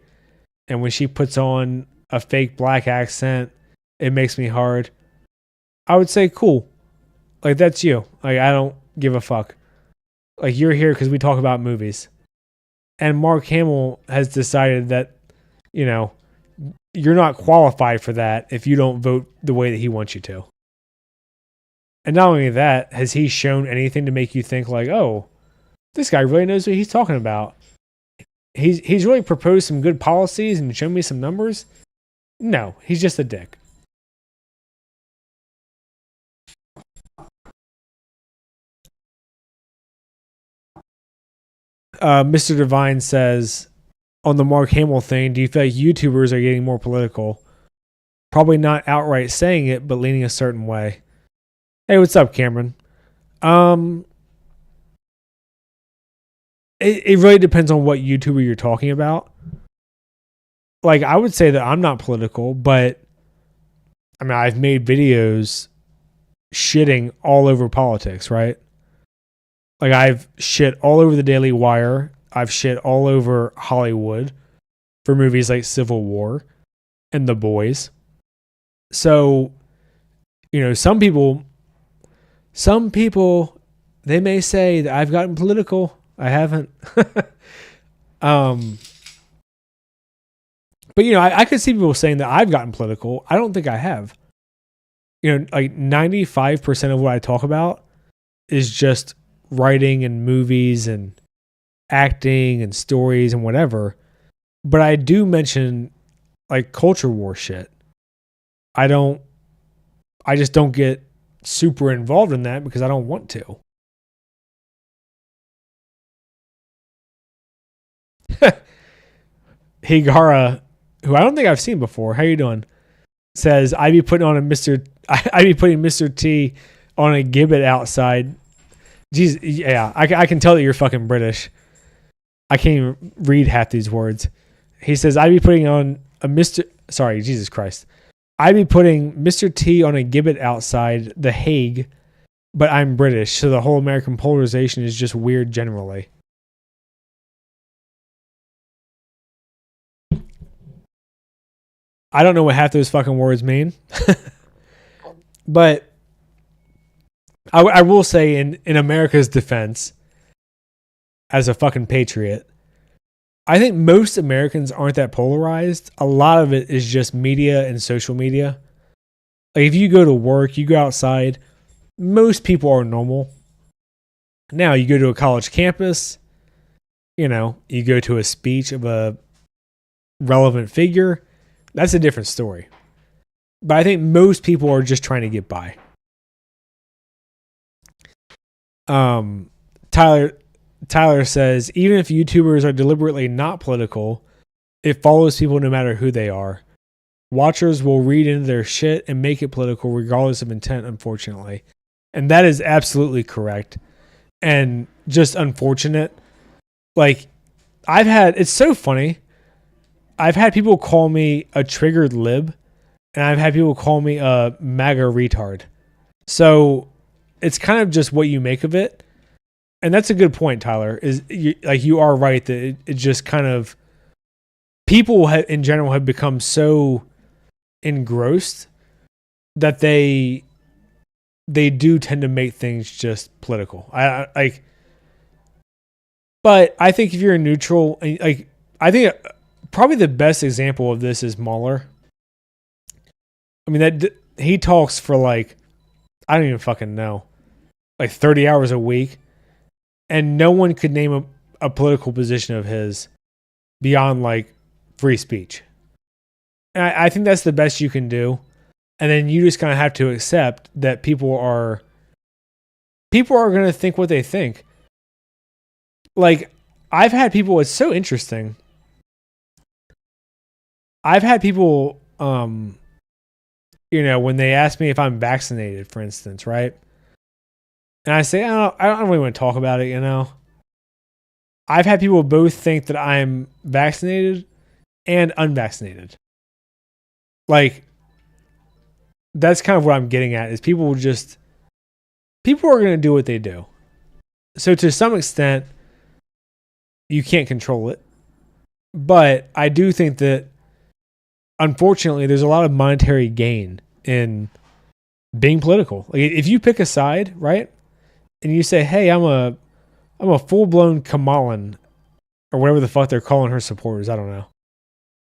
and when she puts on a fake black accent, it makes me hard." I would say, "Cool. Like, that's you. Like, I don't give a fuck. Like, you're here because we talk about movies." And Mark Hamill has decided that, you're not qualified for that if you don't vote the way that he wants you to. And not only that, has he shown anything to make you think like, "Oh, this guy really knows what he's talking about. He's really proposed some good policies and shown me some numbers"? No, he's just a dick. Mr. Divine says, on the Mark Hamill thing, do you feel like YouTubers are getting more political? Probably not outright saying it, but leaning a certain way. Hey, what's up, Cameron? It really depends on what YouTuber you're talking about. Like, I would say that I'm not political, but I mean, I've made videos shitting all over politics, right? Like, I've shit all over the Daily Wire. I've shit all over Hollywood for movies like Civil War and The Boys. So, some people, they may say that I've gotten political. I haven't. But, I could see people saying that I've gotten political. I don't think I have. Like 95% of what I talk about is just writing and movies and acting and stories and whatever. But I do mention like culture war shit. I just don't get super involved in that because I don't want to. Higara, who I don't think I've seen before. How you doing? Says I'd be putting Mr. T on a gibbet outside. Jeez, yeah, I can tell that you're fucking British. I can't even read half these words. He says I'd be putting on a Mr. Sorry, Jesus Christ. I'd be putting Mr. T on a gibbet outside The Hague, but I'm British, so the whole American polarization is just weird generally. I don't know what half those fucking words mean. But I will say in America's defense, as a fucking patriot, I think most Americans aren't that polarized. A lot of it is just media and social media. Like if you go to work, you go outside, most people are normal. Now you go to a college campus, you go to a speech of a relevant figure, that's a different story. But I think most people are just trying to get by. Tyler says, even if YouTubers are deliberately not political, it follows people no matter who they are. Watchers will read into their shit and make it political regardless of intent, unfortunately. And that is absolutely correct. And just unfortunate. Like, it's so funny. I've had people call me a triggered lib, and I've had people call me a MAGA retard. So it's kind of just what you make of it. And that's a good point, Tyler, you are right that it just kind of, people in general have become so engrossed that they do tend to make things just political. But I think if you're neutral, I think probably the best example of this is Mueller. I mean, that he talks for like, I don't even fucking know, like 30 hours a week, and no one could name a political position of his beyond like free speech. And I think that's the best you can do. And then you just kind of have to accept that people are going to think what they think. Like, I've had people, it's so interesting. I've had people, when they ask me if I'm vaccinated, for instance, right? And I say, I don't really want to talk about it, I've had people both think that I'm vaccinated and unvaccinated. Like, that's kind of what I'm getting at, is people are going to do what they do. So to some extent, you can't control it. But I do think that, unfortunately, there's a lot of monetary gain in being political. Like, if you pick a side, right, and you say, "Hey, I'm a full-blown Kamalan," or whatever the fuck they're calling her supporters. I don't know.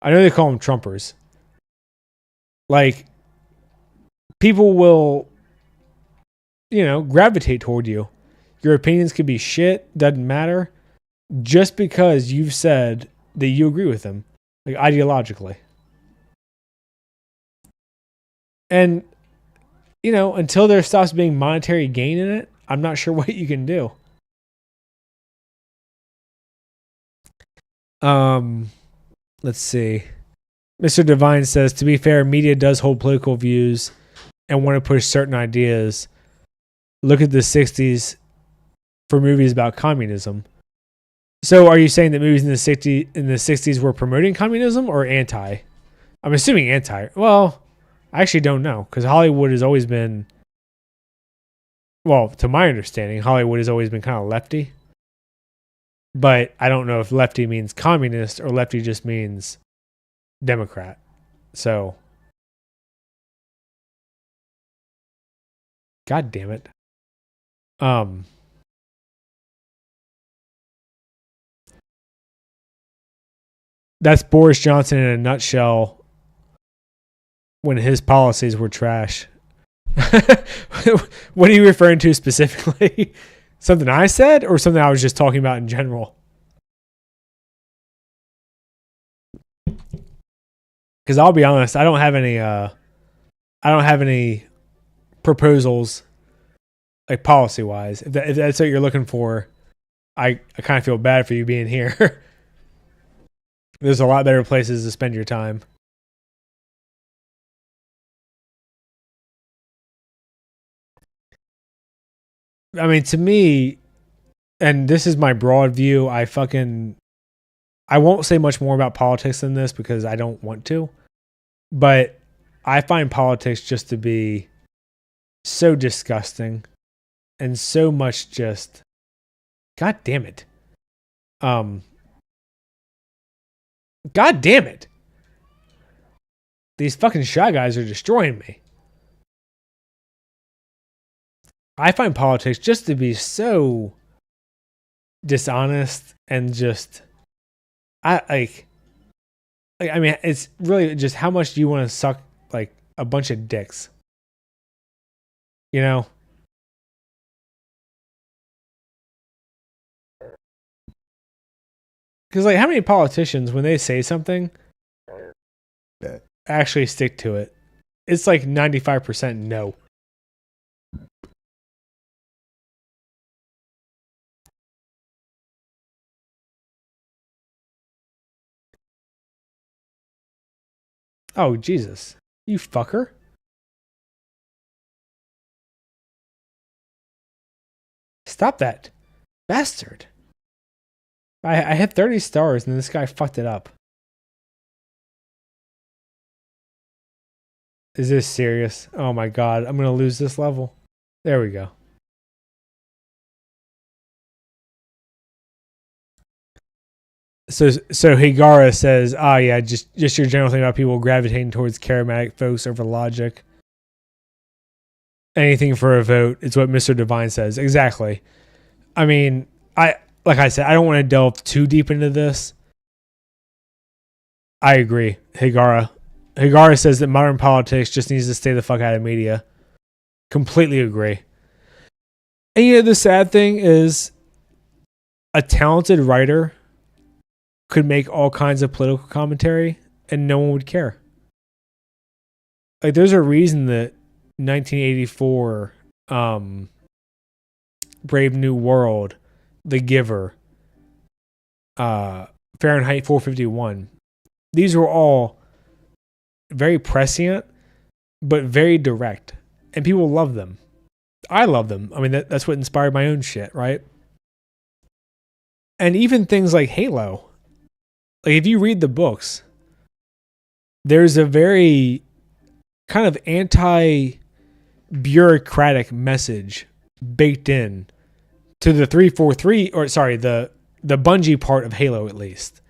I know they call them Trumpers. Like, people will, gravitate toward you. Your opinions could be shit, doesn't matter, just because you've said that you agree with them, like, ideologically. And, until there stops being monetary gain in it, I'm not sure what you can do. Let's see. Mr. Devine says, to be fair, media does hold political views and want to push certain ideas. Look at the 60s for movies about communism. So are you saying that movies in the 60s were promoting communism or anti? I'm assuming anti. Well, I actually don't know, because Hollywood has always been, well, to my understanding, Hollywood has always been kind of lefty. But I don't know if lefty means communist or lefty just means Democrat. So, God damn it. That's Boris Johnson in a nutshell when his policies were trash. What are you referring to specifically? Something I said or something I was just talking about in general? Because I'll be honest, I don't have any proposals, like, policy wise. If that's what you're looking for, I kind of feel bad for you being here. There's a lot better places to spend your time. I mean, to me, and this is my broad view, I won't say much more about politics than this because I don't want to. But I find politics just to be so disgusting and so much just, God damn it. God damn it. These fucking Shy Guys are destroying me. I find politics just to be so dishonest and just, I mean, it's really just how much do you want to suck like a bunch of dicks? Because like, how many politicians, when they say something, actually stick to it? It's like 95% no. Oh, Jesus. You fucker. Stop that. Bastard. I hit 30 stars and this guy fucked it up. Is this serious? Oh my God. I'm going to lose this level. There we go. So Higara says, yeah, just your general thing about people gravitating towards charismatic folks over logic. Anything for a vote. It's what Mr. Devine says. Exactly. I mean, like I said, I don't want to delve too deep into this. I agree, Higara. Higara says that modern politics just needs to stay the fuck out of media. Completely agree. And you know, the sad thing is a talented writer could make all kinds of political commentary and no one would care. Like, there's a reason that 1984, Brave New World, The Giver, Fahrenheit 451, these were all very prescient, but very direct. And people love them. I love them. I mean, that's what inspired my own shit, right? And even things like Halo. Like, if you read the books, there's a very kind of anti-bureaucratic message baked in to the 343, or sorry, the Bungie part of Halo, at least.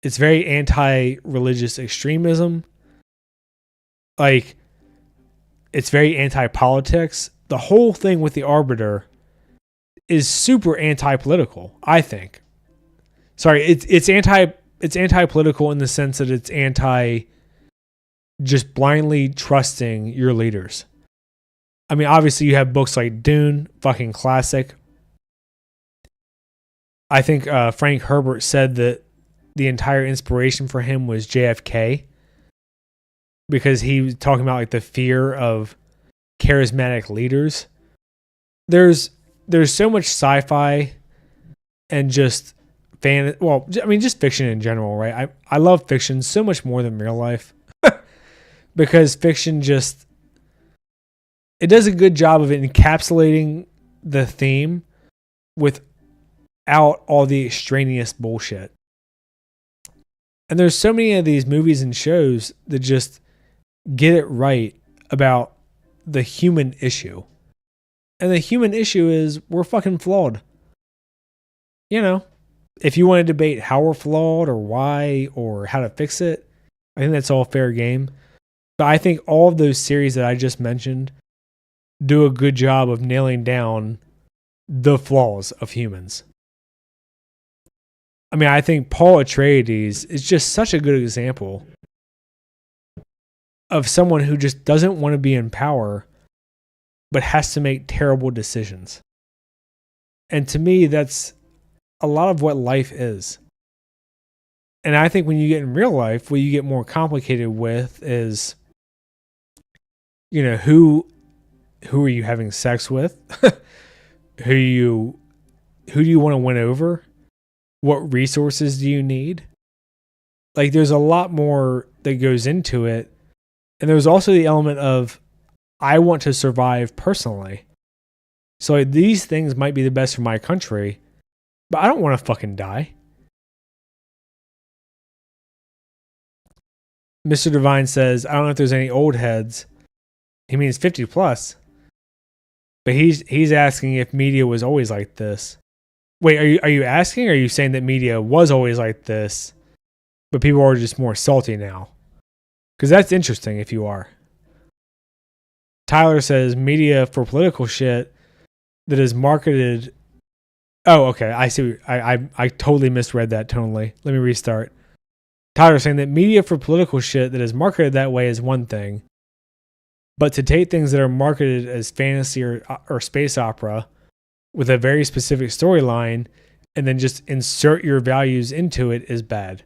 It's very anti-religious extremism. Like, it's very anti-politics. The whole thing with the Arbiter is super anti-political, I think. Sorry, it's anti-political in the sense that it's anti just blindly trusting your leaders. I mean, obviously you have books like Dune, fucking classic. I think Frank Herbert said that the entire inspiration for him was JFK, because he was talking about like the fear of charismatic leaders. There's so much sci-fi and just just fiction in general, right? I love fiction so much more than real life because fiction just, it does a good job of encapsulating the theme without all the extraneous bullshit. And there's so many of these movies and shows that just get it right about the human issue. And the human issue is we're fucking flawed. You know, if you want to debate how we're flawed or why or how to fix it, I think that's all fair game. But I think all of those series that I just mentioned do a good job of nailing down the flaws of humans. I mean, I think Paul Atreides is just such a good example of someone who just doesn't want to be in power, but has to make terrible decisions. And to me, that's a lot of what life is. And I think when you get in real life, what you get more complicated with is, you know, who are you having sex with? Who do you want to win over? What resources do you need? Like, there's a lot more that goes into it. And there's also the element of, I want to survive personally. So like, these things might be the best for my country, but I don't want to fucking die. Mr. Divine says, I don't know if there's any old heads. He means 50 plus. But he's asking if media was always like this. Wait, are you asking, or are you saying that media was always like this, but people are just more salty now? Because that's interesting if you are. Tyler says media for political shit that is marketed. Oh, okay. I see. I totally misread that tonally. Let me restart. Tyler saying that media for political shit that is marketed that way is one thing, but to take things that are marketed as fantasy or space opera with a very specific storyline and then just insert your values into it is bad.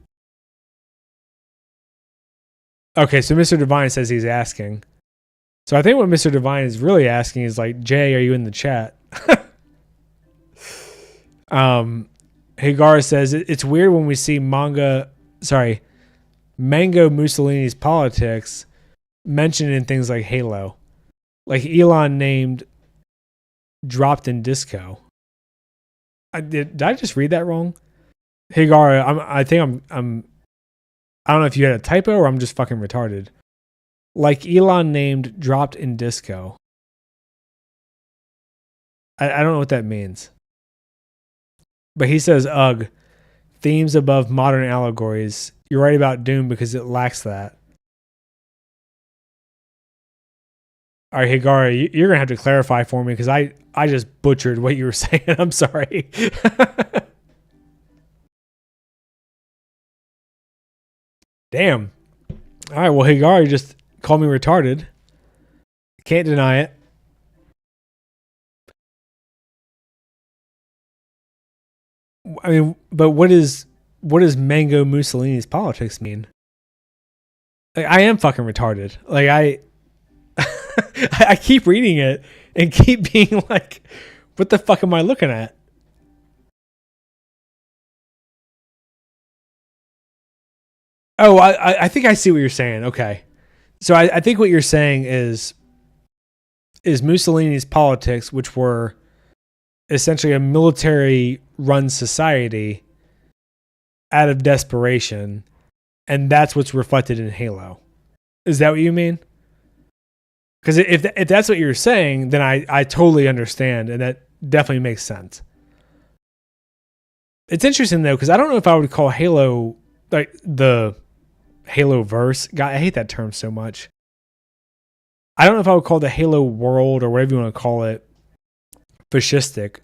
Okay, so Mr. Divine says he's asking. So I think what Mr. Divine is really asking is like, Jay, are you in the chat? Hagar says, it's weird when we see Mango Mussolini's politics mentioned in things like Halo. Like Elon named dropped in disco. Did I just read that wrong? Hagar, I think I'm I don't know if you had a typo or I'm just fucking retarded. Like Elon named dropped in disco. I don't know what that means. But he says, ugh, themes above modern allegories. You're right about Doom because it lacks that. All right, Higara, you're going to have to clarify for me because I just butchered what you were saying. I'm sorry. Damn. All right, well, Higari just called me retarded. Can't deny it. I mean, but what does Mango Mussolini's politics mean? Like, I am fucking retarded. Like I keep reading it and keep being like, what the fuck am I looking at? Oh, I think I see what you're saying. Okay. So I think what you're saying is Mussolini's politics, which were essentially a military run society out of desperation, and that's what's reflected in Halo. Is that what you mean? Because if that's what you're saying, then I totally understand, and that definitely makes sense. It's interesting though, because I don't know if I would call Halo like the Halo verse. God, I hate that term so much. I don't know if I would call the Halo world or whatever you want to call it fascistic,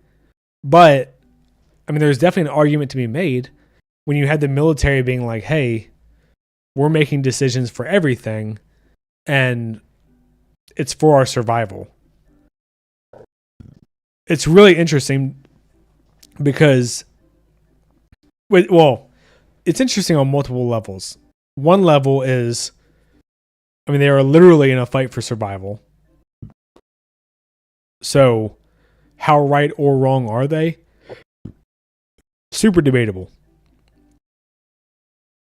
but I mean, there's definitely an argument to be made when you had the military being like, "Hey, we're making decisions for everything, and it's for our survival." It's really interesting because, well, it's interesting on multiple levels. One level is, I mean, they are literally in a fight for survival. So, how right or wrong are they? Super debatable.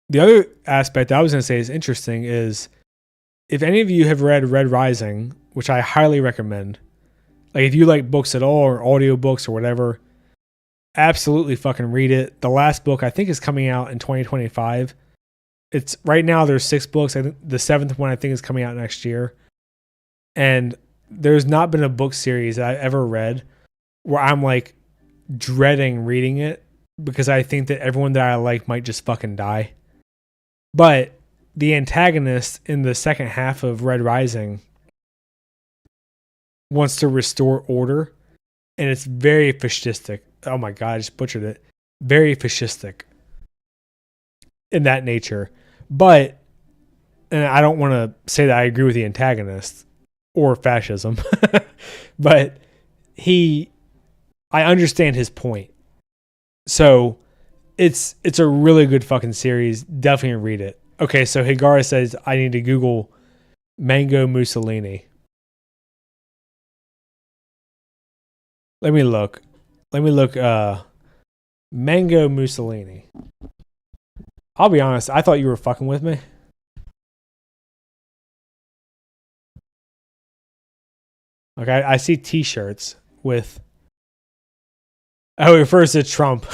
The other aspect I was going to say is interesting is if any of you have read Red Rising, which I highly recommend, like if you like books at all or audiobooks or whatever, absolutely fucking read it. The last book I think is coming out in 2025. It's right now there's 6 books. I think the 7th one I think is coming out next year. And there's not been a book series that I've ever read where I'm like dreading reading it because I think that everyone that I like might just fucking die. But the antagonist in the second half of Red Rising wants to restore order, and it's very fascistic. Oh my god, I just butchered it. Very fascistic in that nature. But, and I don't want to say that I agree with the antagonist or fascism, but I understand his point. So it's a really good fucking series. Definitely read it. Okay, so Higara says I need to Google Mango Mussolini. Let me look. Mango Mussolini. I'll be honest, I thought you were fucking with me. Okay, I see t-shirts with, oh, it refers to Trump.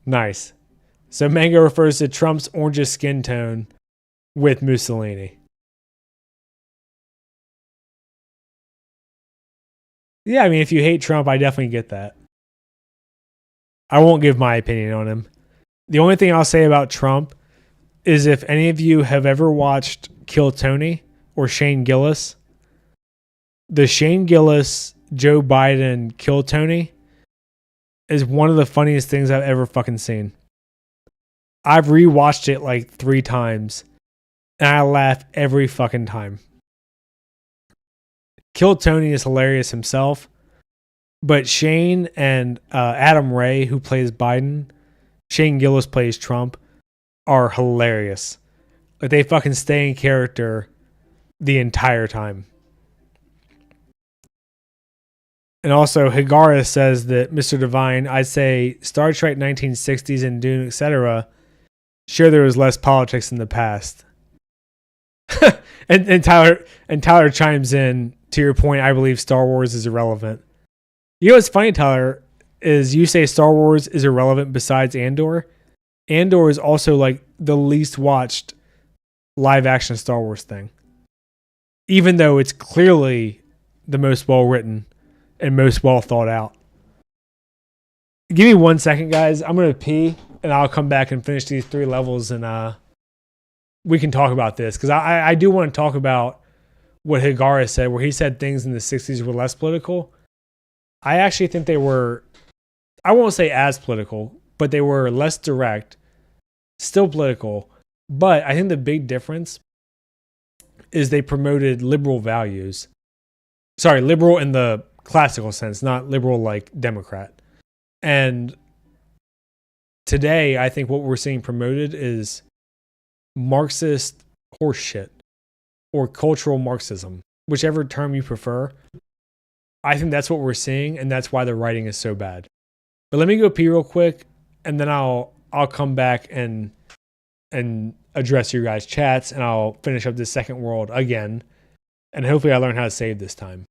Nice. So Mango refers to Trump's orangish skin tone with Mussolini. Yeah, I mean, if you hate Trump, I definitely get that. I won't give my opinion on him. The only thing I'll say about Trump is if any of you have ever watched Kill Tony or Shane Gillis, the Shane Gillis, Joe Biden Kill Tony is one of the funniest things I've ever fucking seen. I've rewatched it like 3 times and I laugh every fucking time. Kill Tony is hilarious himself, but Shane and Adam Ray, who plays Biden, Shane Gillis plays Trump, are hilarious. Like they fucking stay in character the entire time. And also, Higara says that Mr. Divine, I'd say Star Trek 1960s and Dune, etc. Sure, there was less politics in the past. and Tyler chimes in to your point. I believe Star Wars is irrelevant. You know what's funny, Tyler, is you say Star Wars is irrelevant besides Andor. Andor is also like the least watched live action Star Wars thing, even though it's clearly the most well written and most well thought out. Give me 1 second, guys. I'm gonna pee, and I'll come back and finish these 3 levels, and we can talk about this because I do want to talk about what Higara said, where he said things in the 60s were less political. I actually think they were, I won't say as political, but they were less direct, still political, But I think the big difference is they promoted liberal values. Sorry, liberal in the classical sense, not liberal like Democrat. And today, I think what we're seeing promoted is Marxist horseshit or cultural Marxism, whichever term you prefer. I think that's what we're seeing, and that's why the writing is so bad. But let me go pee real quick, and then I'll come back and address your guys' chats, and I'll finish up this second world again, and hopefully I learn how to save this time.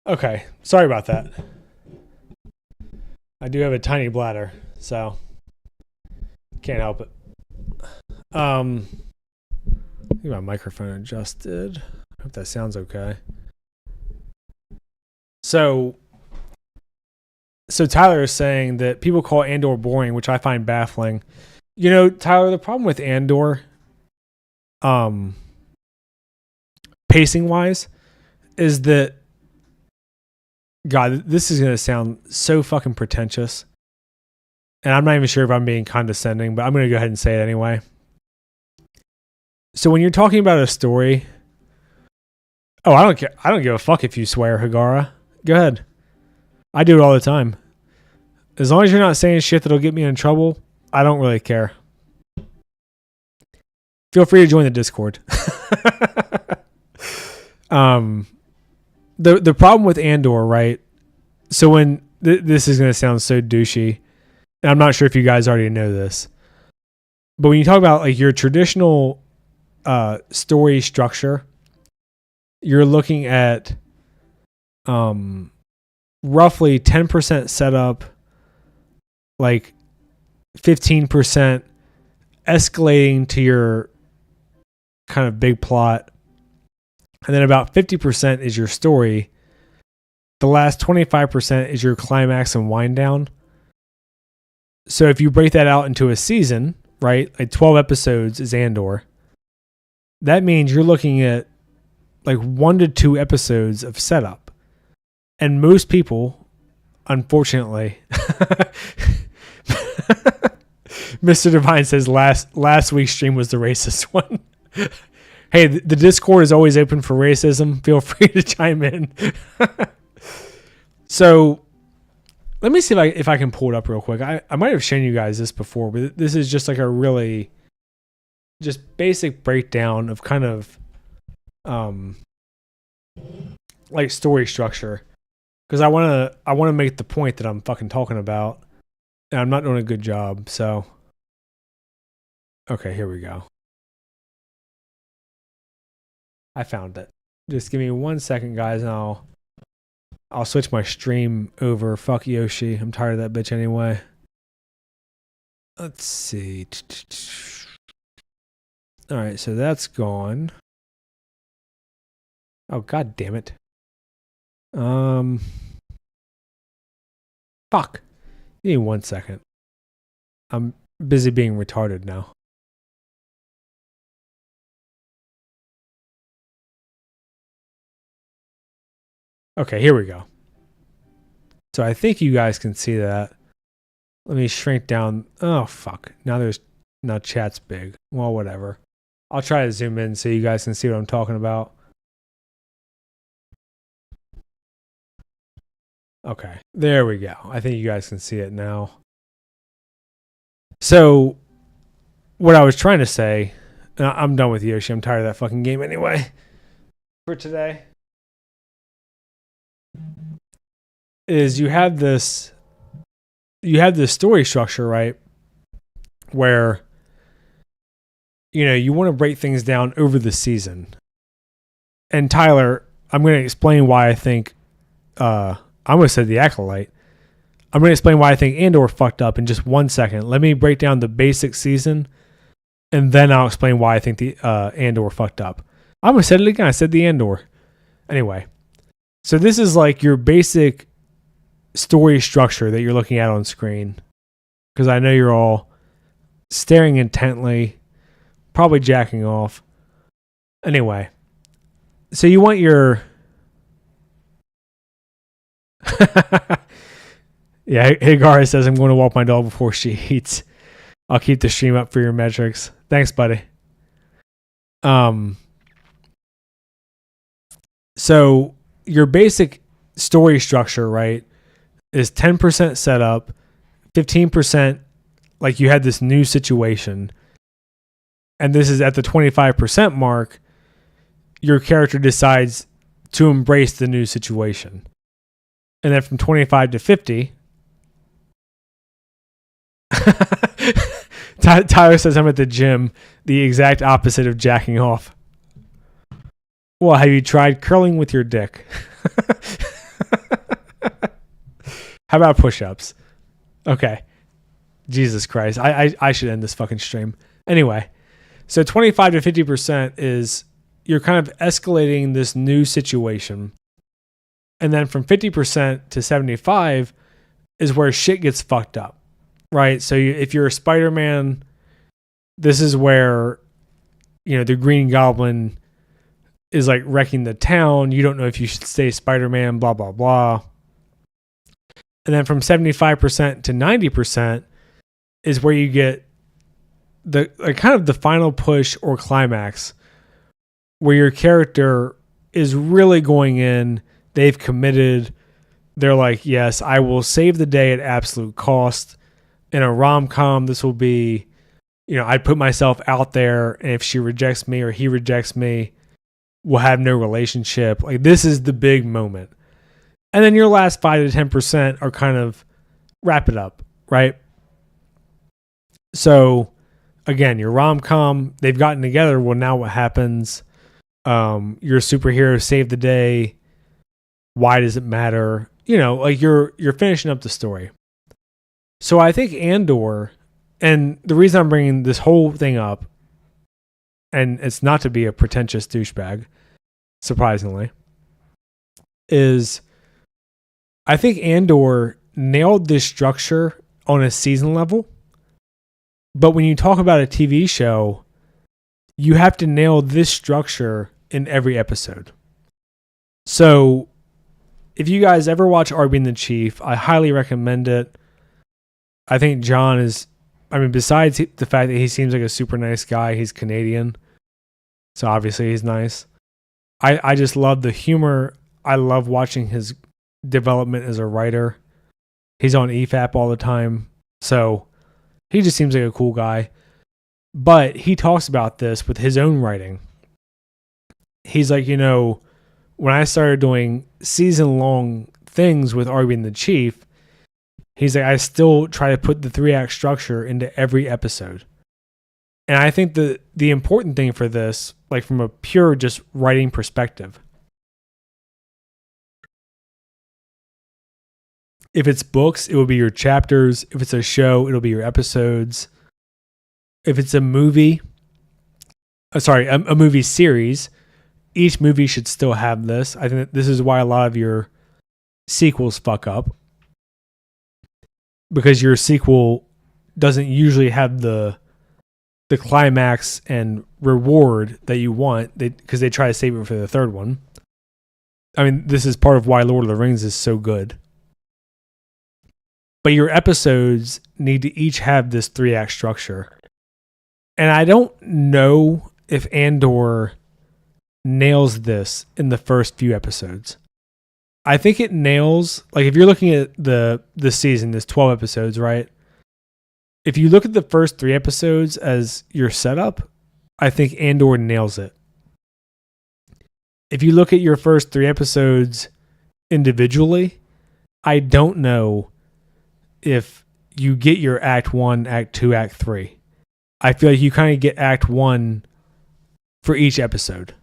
Okay, sorry about that. I do have a tiny bladder, so can't help it. Get my microphone adjusted. I hope that sounds okay. So Tyler is saying that people call Andor boring, which I find baffling. You know, Tyler, the problem with Andor, pacing wise, is that God, this is gonna sound so fucking pretentious. And I'm not even sure if I'm being condescending, but I'm gonna go ahead and say it anyway. So when you're talking about a story, oh, I don't care. I don't give a fuck if you swear, Hagara. Go ahead. I do it all the time. As long as you're not saying shit that'll get me in trouble, I don't really care. Feel free to join the Discord. The problem with Andor, right? So when this is going to sound so douchey, and I'm not sure if you guys already know this, but when you talk about like your traditional story structure, you're looking at roughly 10% setup, like 15% escalating to your kind of big plot, and then about 50% is your story. The last 25% is your climax and wind down. So if you break that out into a season, right, like 12 episodes is Andor, that means you're looking at like 1 to 2 episodes of setup. And most people, unfortunately, Mr. Divine says last week's stream was the racist one. Hey, the Discord is always open for racism. Feel free to chime in. So let me see if I can pull it up real quick. I might have shown you guys this before, but this is just like a really just basic breakdown of kind of like story structure. Because I wanna make the point that I'm fucking talking about. And I'm not doing a good job, so okay, here we go. I found it. Just give me 1 second, guys, and I'll switch my stream over. Fuck Yoshi. I'm tired of that bitch anyway. Let's see. Alright, so that's gone. Oh, god damn it. Fuck. Give me 1 second. I'm busy being retarded now. Okay, here we go. So I think you guys can see that. Let me shrink down. Oh, fuck. Now chat's big. Well, whatever. I'll try to zoom in so you guys can see what I'm talking about. Okay, there we go. I think you guys can see it now. So, what I was trying to say, I'm done with Yoshi. I'm tired of that fucking game anyway. For today, is you have this story structure, right? Where you want to break things down over the season. And Tyler, I'm going to explain why I think I'm going to say the Acolyte. I'm going to explain why I think Andor fucked up in just 1 second. Let me break down the basic season, and then I'll explain why I think the Andor fucked up. I'm going to say it again. I said the Andor. Anyway, so this is like your basic story structure that you're looking at on screen, because I know you're all staring intently, probably jacking off. Anyway, so you want your yeah, Hagar says I'm going to walk my dog before she eats. I'll keep the stream up for your metrics. Thanks, buddy. So your basic story structure, right, is 10% setup, 15% like you had this new situation, and this is at the 25% mark, your character decides to embrace the new situation. And then from 25 to 50, Tyler says I'm at the gym, the exact opposite of jacking off. Well, have you tried curling with your dick? How about push-ups? Okay. Jesus Christ. I should end this fucking stream. Anyway, so 25 to 50% is you're kind of escalating this new situation. And then from 50% to 75 is where shit gets fucked up, right? So if you're a Spider-Man, this is where, the Green Goblin is like wrecking the town. You don't know if you should stay Spider-Man, blah, blah, blah. And then from 75% to 90% is where you get the kind of the final push or climax where your character is really going in. They've committed. They're like, yes, I will save the day at absolute cost. In a rom-com, this will be, I put myself out there, and if she rejects me or he rejects me, we'll have no relationship. Like, this is the big moment. And then your last 5 to 10% are kind of wrap it up, right? So, again, your rom-com, they've gotten together. Well, now what happens? Your superhero saved the day. Why does it matter? You're finishing up the story. So I think Andor, and the reason I'm bringing this whole thing up, and it's not to be a pretentious douchebag, surprisingly, is I think Andor nailed this structure on a season level. But when you talk about a TV show, you have to nail this structure in every episode. So if you guys ever watch Arby and the Chief, I highly recommend it. I think John is, besides the fact that he seems like a super nice guy, he's Canadian. So obviously he's nice. I just love the humor. I love watching his development as a writer. He's on EFAP all the time. So he just seems like a cool guy. But he talks about this with his own writing. He's like, when I started doing season-long things with Arby and the Chief, he's like, I still try to put the 3-act structure into every episode. And I think the important thing for this, like from a pure just writing perspective, if it's books, it will be your chapters. If it's a show, it'll be your episodes. If it's a movie, a movie series, each movie should still have this. I think this is why a lot of your sequels fuck up, because your sequel doesn't usually have the climax and reward that you want, because they try to save it for the third one. I mean, this is part of why Lord of the Rings is so good. But your episodes need to each have this 3-act structure. And I don't know if Andor nails this in the first few episodes. I think it nails, like if you're looking at the season, there's 12 episodes, right? If you look at the first 3 episodes as your setup, I think Andor nails it. If you look at your first 3 episodes individually, I don't know if you get your Act 1, Act 2, Act 3. I feel like you kind of get Act 1 for each episode.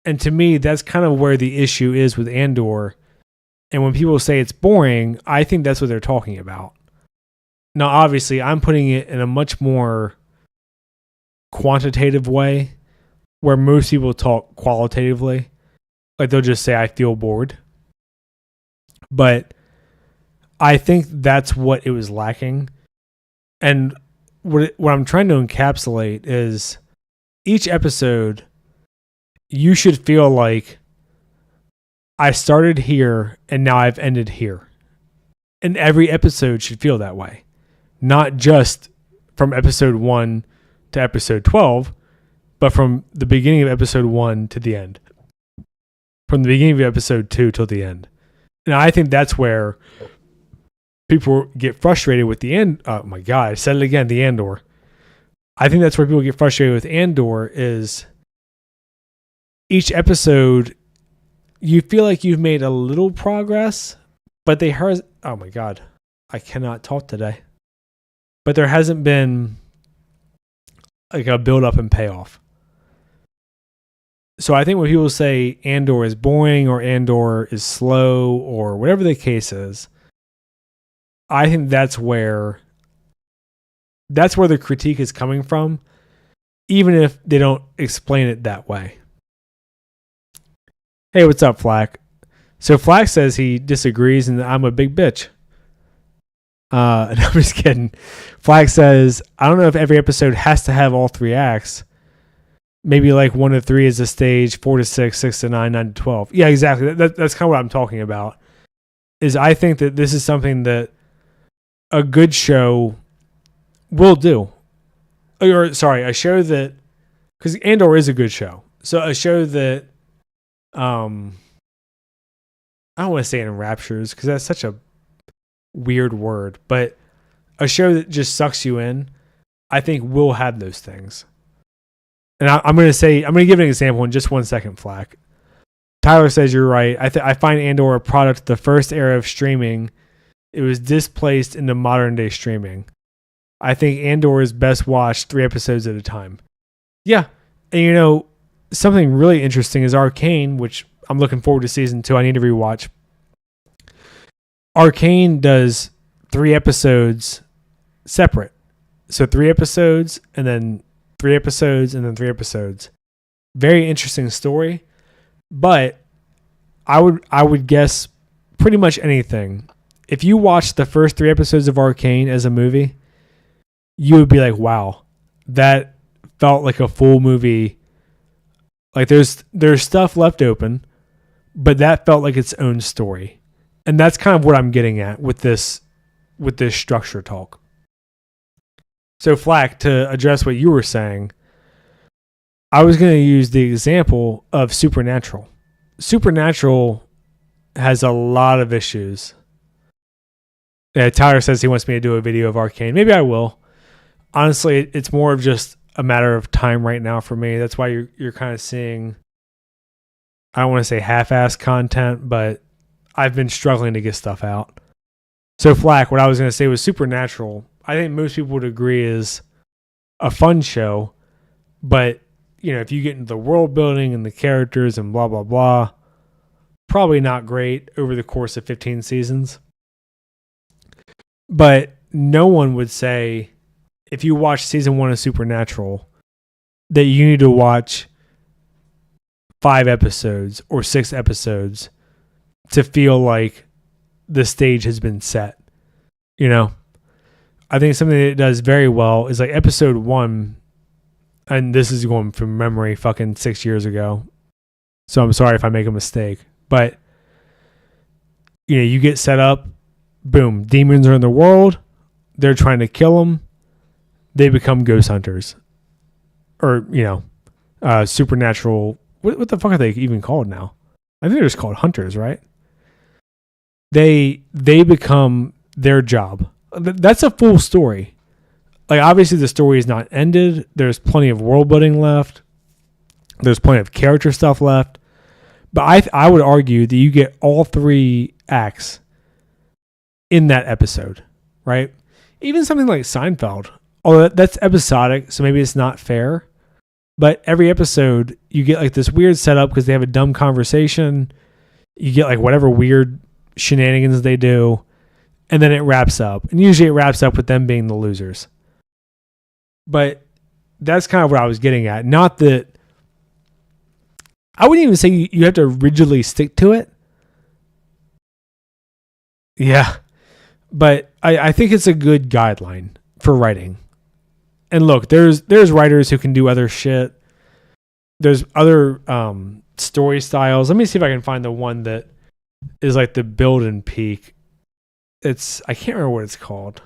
And to me, that's kind of where the issue is with Andor. And when people say it's boring, I think that's what they're talking about. Now, obviously, I'm putting it in a much more quantitative way where most people talk qualitatively. Like they'll just say, I feel bored. But I think that's what it was lacking. And what I'm trying to encapsulate is each episode, you should feel like I started here and now I've ended here. And every episode should feel that way. Not just from episode 1 to episode 12, but from the beginning of episode 1 to the end. From the beginning of episode 2 till the end. And I think that's where people get frustrated with the end. Oh my God, I said it again, the Andor. I think that's where people get frustrated with Andor is each episode, you feel like you've made a little progress, but oh my God, I cannot talk today. But there hasn't been like a build up and payoff. So I think when people say Andor is boring or Andor is slow or whatever the case is, I think that's where the critique is coming from, even if they don't explain it that way. Hey, what's up, Flack? So Flack says he disagrees and I'm a big bitch. I'm just kidding. Flack says, I don't know if every episode has to have all 3 acts. Maybe like 1 to 3 is a stage, 4 to 6, 6 to 9, 9 to 12. Yeah, exactly. That's kind of what I'm talking about. Is I think that this is something that a good show will do. Or sorry, a show that, because Andor is a good show. So a show that, I don't want to say it enraptures because that's such a weird word, but a show that just sucks you in, I think will have those things. And I'm going to give an example in just 1 second, Flack. Tyler says you're right. I find Andor a product of the first era of streaming. It was displaced into modern day streaming. I think Andor is best watched 3 episodes at a time. Yeah. And something really interesting is Arcane, which I'm looking forward to season 2. I need to rewatch. Arcane does 3 episodes separate. So 3 episodes and then 3 episodes and then 3 episodes. Very interesting story. But I would guess pretty much anything. If you watch the first 3 episodes of Arcane as a movie, you would be like, wow, that felt like a full movie. Like there's stuff left open, but that felt like its own story. And that's kind of what I'm getting at with this structure talk. So Flack, to address what you were saying, I was going to use the example of Supernatural. Supernatural has a lot of issues. Yeah, Tyler says he wants me to do a video of Arcane. Maybe I will. Honestly, it's more of just a matter of time right now for me. That's why you're kind of seeing, I don't want to say half-assed content, but I've been struggling to get stuff out. So Flack, what I was going to say was Supernatural. I think most people would agree is a fun show, but if you get into the world building and the characters and blah, blah, blah, probably not great over the course of 15 seasons. But no one would say, if you watch season 1 of Supernatural, that you need to watch 5 episodes or 6 episodes to feel like the stage has been set. I think something that it does very well is like episode 1, and this is going from memory fucking 6 years ago. So I'm sorry if I make a mistake. But, you get set up, boom, demons are in the world. They're trying to kill them. They become ghost hunters. Or, supernatural. What the fuck are they even called now? I think they're just called hunters, right? They become their job. That's a full story. Like, obviously the story is not ended. There's plenty of world building left. There's plenty of character stuff left. But I would argue that you get all 3 acts in that episode, right? Even something like Seinfeld, although that's episodic, so maybe it's not fair. But every episode, you get like this weird setup because they have a dumb conversation. You get like whatever weird shenanigans they do, and then it wraps up. And usually it wraps up with them being the losers. But that's kind of what I was getting at. Not that I wouldn't even say you have to rigidly stick to it. Yeah. But I think it's a good guideline for writing. And look, there's writers who can do other shit. There's other story styles. Let me see if I can find the one that is like the build and peak. I can't remember what it's called.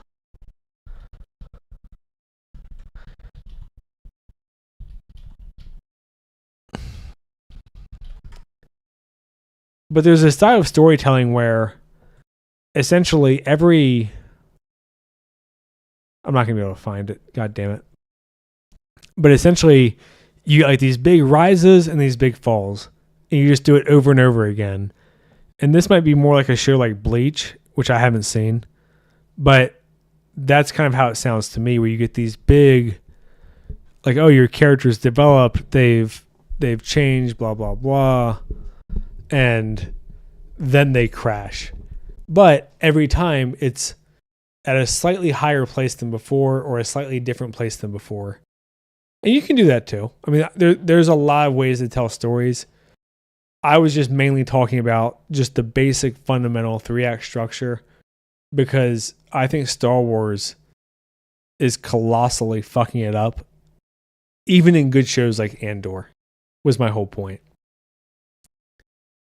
But there's a style of storytelling where essentially I'm not going to be able to find it. God damn it. But essentially, you get like these big rises and these big falls. And you just do it over and over again. And this might be more like a show like Bleach, which I haven't seen. But that's kind of how it sounds to me, where you get these big, like, oh, your characters developed, they've changed, blah, blah, blah. And then they crash. But every time it's at a slightly higher place than before or a slightly different place than before. And you can do that too. I mean, there's a lot of ways to tell stories. I was just mainly talking about just the basic fundamental 3-act structure because I think Star Wars is colossally fucking it up. Even in good shows like Andor was my whole point.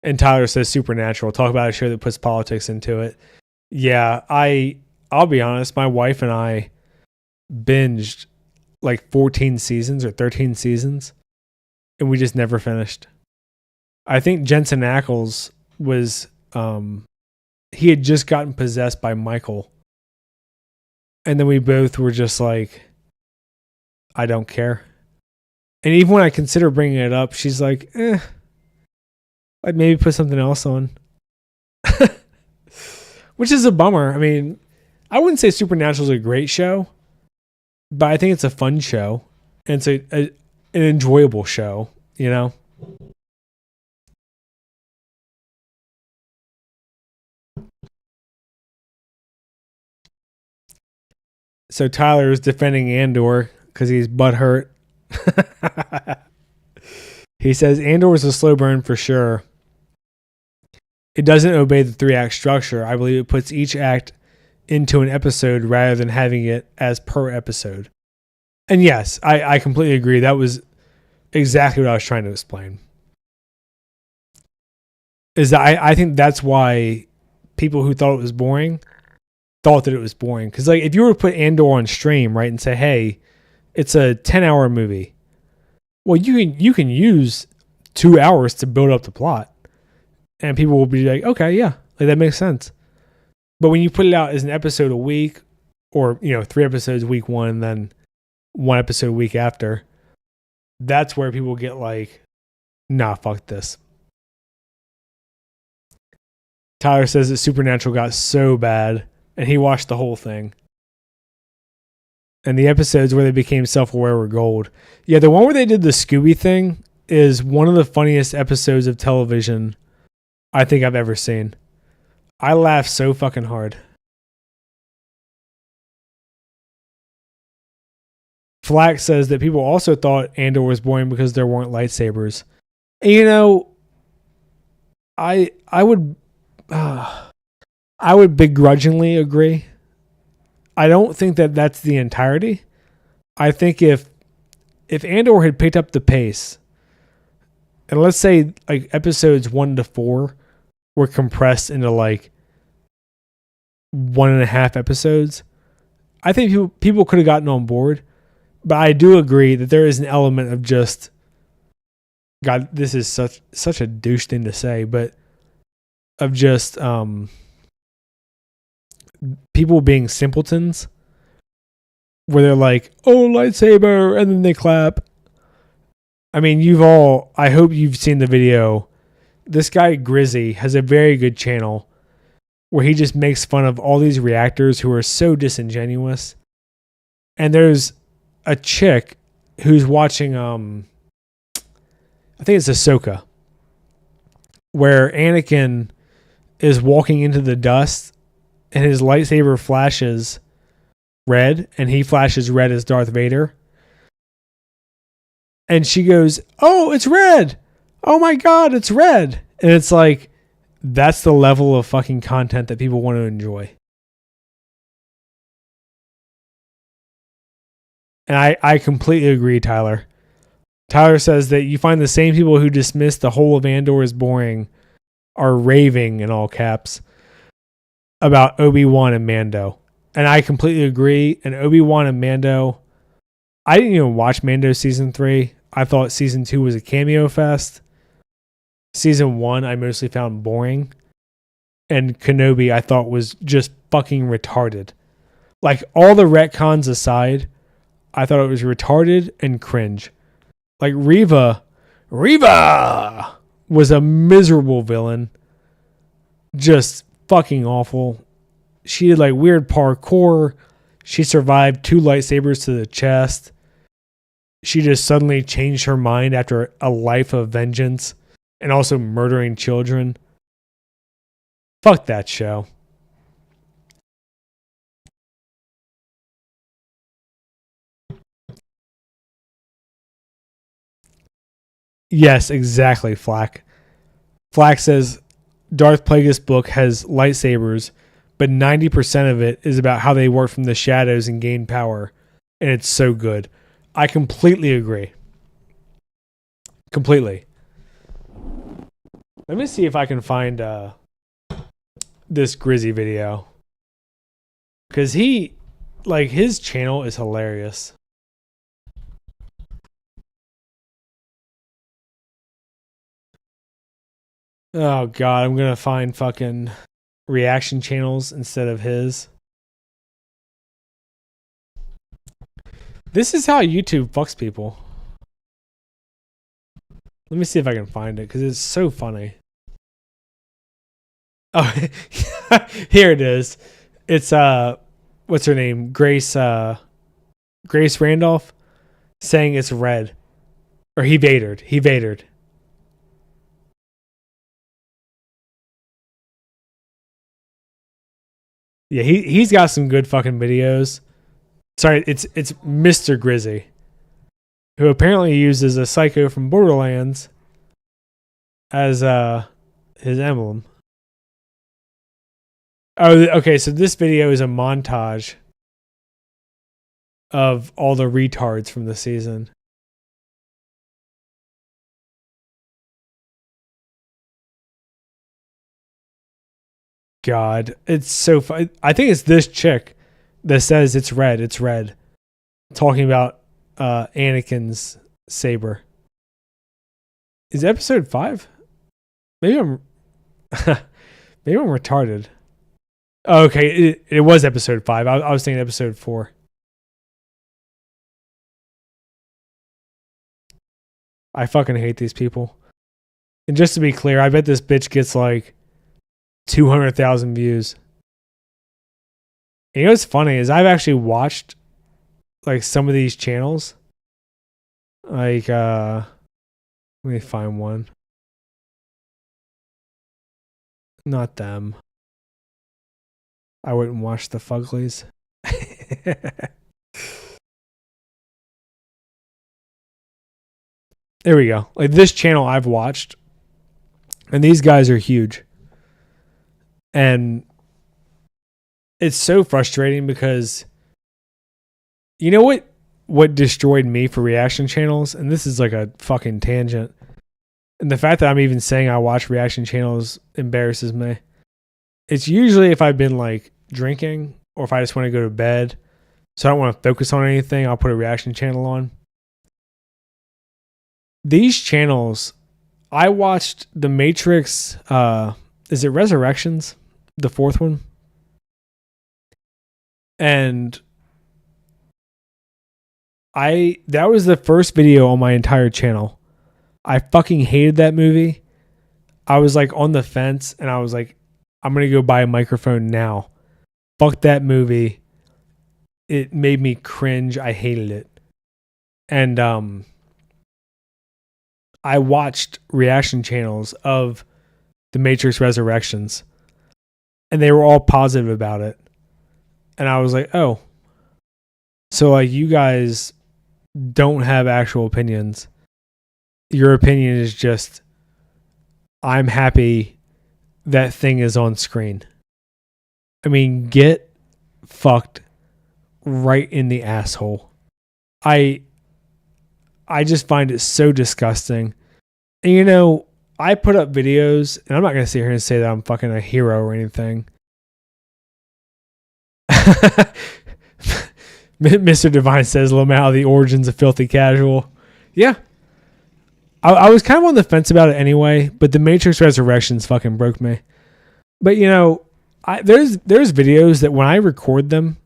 And Tyler says Supernatural. Talk about a show that puts politics into it. Yeah, I'll be honest. My wife and I binged like 14 seasons or 13 seasons, and we just never finished. I think Jensen Ackles was, he had just gotten possessed by Michael. And then we both were just like, I don't care. And even when I consider bringing it up, she's like, like maybe put something else on. Which is a bummer. I mean, I wouldn't say Supernatural is a great show, but I think it's a fun show. And it's an enjoyable show, you know? So Tyler is defending Andor because he's butthurt. He says Andor is a slow burn for sure. It doesn't obey the 3-act structure. I believe it puts each act into an episode rather than having it as per episode. And yes, I completely agree. That was exactly what I was trying to explain. Is that I think that's why people who thought it was boring thought that it was boring. Because like if you were to put Andor on stream, right, and say, hey, it's a 10-hour movie. Well, you can use 2 hours to build up the plot. And people will be like, okay, yeah, like that makes sense. But when you put it out as an episode a week, or 3 episodes week 1, and then 1 episode week after, that's where people get like, nah, fuck this. Tyler says that Supernatural got so bad, and he watched the whole thing. And the episodes where they became self-aware were gold. Yeah, the one where they did the Scooby thing is one of the funniest episodes of television I think I've ever seen. I laughed so fucking hard. Flack says that people also thought Andor was boring because there weren't lightsabers. And I would begrudgingly agree. I don't think that that's the entirety. I think if Andor had picked up the pace and let's say like episodes 1 to 4 were compressed into like 1.5 episodes, I think people could have gotten on board. But I do agree that there is an element of just, God, this is such a douche thing to say, but of just people being simpletons, where they're like, "Oh, lightsaber," and then they clap. I mean, I hope you've seen the video. This guy Grizzy has a very good channel where he just makes fun of all these reactors who are so disingenuous. And there's a chick who's watching I think it's Ahsoka, where Anakin is walking into the dust and his lightsaber flashes red and he flashes red as Darth Vader. And she goes, "Oh, it's red. Oh my God, it's red." And it's like, that's the level of fucking content that people want to enjoy. And I completely agree, Tyler. Tyler says that you find the same people who dismiss the whole of Andor as boring are raving, in all caps, about Obi-Wan and Mando. And I completely agree. And Obi-Wan and Mando, I didn't even watch Mando season 3. I thought season 2 was a cameo fest. Season 1 I mostly found boring. And Kenobi I thought was just fucking retarded. Like, all the retcons aside, I thought it was retarded and cringe. Like, Reva was a miserable villain. Just fucking awful. She did like weird parkour. She survived 2 lightsabers to the chest. She just suddenly changed her mind after a life of vengeance and also murdering children. Fuck that show. Yes, exactly, Flack. Flack says Darth Plagueis book has lightsabers, but 90% of it is about how they work from the shadows and gain power. And it's so good. I completely agree. Completely. Let me see if I can find this Grizzy video. Because his channel is hilarious. Oh, God, I'm going to find fucking reaction channels instead of his. This is how YouTube fucks people. Let me see if I can find it because it's so funny. Oh, here it is. It's what's her name? Grace Randolph saying it's red. Or he Vadered. He Vadered. Yeah, he's got some good fucking videos. Sorry, it's Mr. Grizzy, who apparently uses a psycho from Borderlands as his emblem. Oh, okay, so this video is a montage of all the retards from the season. God, it's so fun. I think it's this chick that says it's red. It's red. Talking about Anakin's saber. Is it episode 5? Maybe I'm maybe I'm retarded. Oh, okay, it was episode 5. I was thinking episode 4. I fucking hate these people. And just to be clear, I bet this bitch gets like 200,000 views. And you know what's funny is I've actually watched like some of these channels. Like let me find one. Not them. I wouldn't watch the Fuglies. There we go. Like this channel I've watched. And these guys are huge. And it's so frustrating because you know what destroyed me for reaction channels? And this is like a fucking tangent. And the fact that I'm even saying I watch reaction channels embarrasses me. It's usually if I've been like drinking or if I just want to go to bed, so I don't want to focus on anything, I'll put a reaction channel on. These channels, I watched The Matrix, is it Resurrections? The fourth one? And that was the first video on my entire channel. I fucking hated that movie. I was like on the fence and I was like, I'm going to go buy a microphone now. Fuck that movie. It made me cringe. I hated it. And I watched reaction channels of The Matrix Resurrections and they were all positive about it. And I was like, oh, so like you guys don't have actual opinions. Your opinion is just, I'm happy that thing is on screen. I mean, get fucked right in the asshole. I just find it so disgusting. And you know, I put up videos, and I'm not going to sit here and say that I'm fucking a hero or anything. Mr. Divine says, Lamau, the origins of filthy casual. Yeah. I was kind of on the fence about it anyway, but The Matrix Resurrections fucking broke me. But you know, there's videos that when I record them,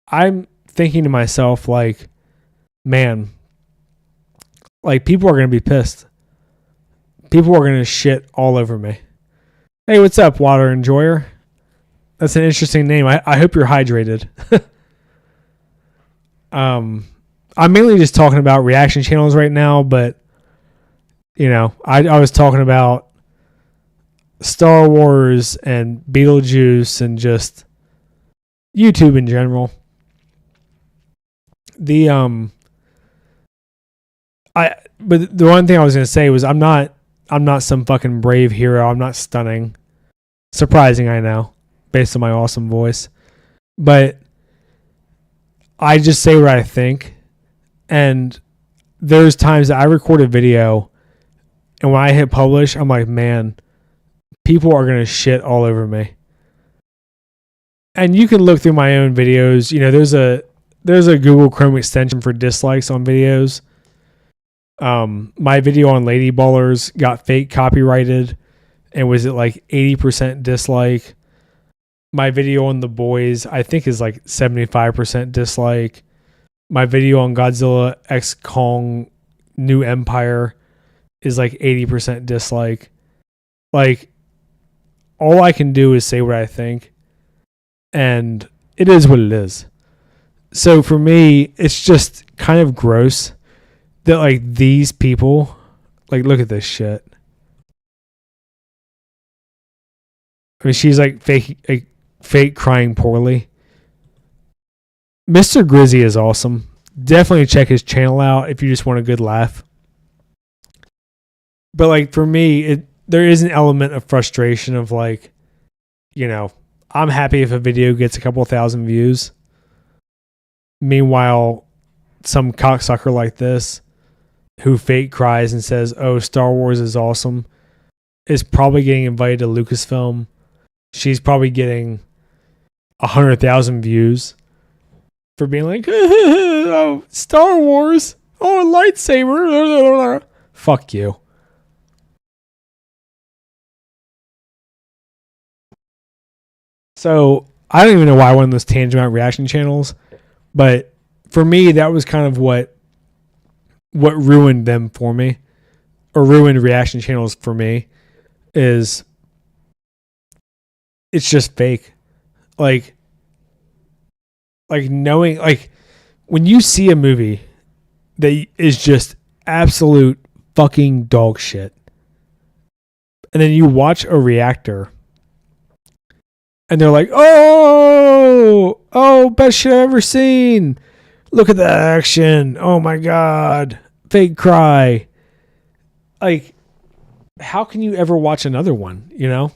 I'm thinking to myself like, man, like people are going to be pissed. People are going to shit all over me. Hey, what's up, Water Enjoyer? That's an interesting name. I hope you're hydrated. I'm mainly just talking about reaction channels right now, but you know, I was talking about Star Wars and Beetlejuice and just YouTube in general. But the one thing I was going to say was I'm not some fucking brave hero. I'm not stunning. Surprising, I know, based on my awesome voice. But I just say what I think. And there's times that I record a video and when I hit publish, I'm like, man, people are going to shit all over me. And you can look through my own videos. You know, there's a Google Chrome extension for dislikes on videos. My video on Lady Ballers got fake copyrighted and was at like 80% dislike. My video on The Boys, I think, is like 75% dislike. My video on Godzilla X Kong New Empire is like 80% dislike. Like, all I can do is say what I think, and it is what it is. So for me, it's just kind of gross that like these people, like, look at this shit. I mean, she's like fake crying poorly. Mr. Grizzy is awesome. Definitely check his channel out if you just want a good laugh. But like for me, there is an element of frustration of like, you know, I'm happy if a video gets a couple thousand views. Meanwhile, some cocksucker like this who fake cries and says, oh, Star Wars is awesome, is probably getting invited to Lucasfilm. She's probably getting 100,000 views for being like, oh, Star Wars, oh, a lightsaber. Fuck you. So I don't even know why I went on those tangent reaction channels, but for me, that was kind of what ruined them for me, or ruined reaction channels for me, is it's just fake. Like knowing, like when you see a movie that is just absolute fucking dog shit, and then you watch a reactor and they're like, oh, best shit I've ever seen. Look at the action. Oh my God. Fake cry. Like, how can you ever watch another one, you know?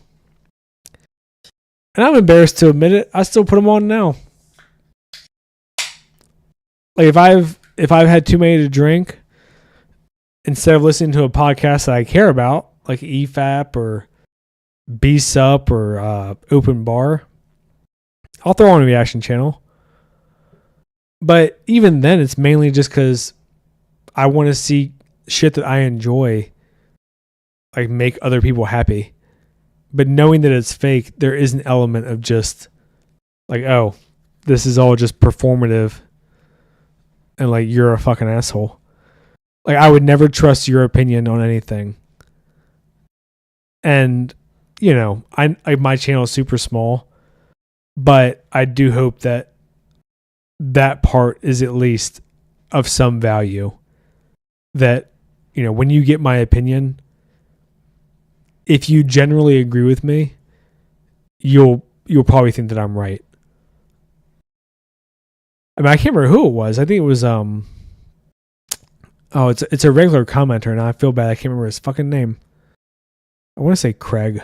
And I'm embarrassed to admit it. I still put them on now. Like if I've had too many to drink instead of listening to a podcast that I care about, like EFAP or B Sup or Open Bar, I'll throw on a reaction channel. But even then, it's mainly just because I want to see shit that I enjoy, like make other people happy. But knowing that it's fake, there is an element of just like, oh, this is all just performative, and like you're a fucking asshole. Like I would never trust your opinion on anything. And you know, my channel is super small, but I do hope that that part is at least of some value. That, you know, when you get my opinion, if you generally agree with me, you'll probably think that I'm right. I mean, I can't remember who it was. I think it was it's a regular commenter, and I feel bad. I can't remember his fucking name. I want to say Craig.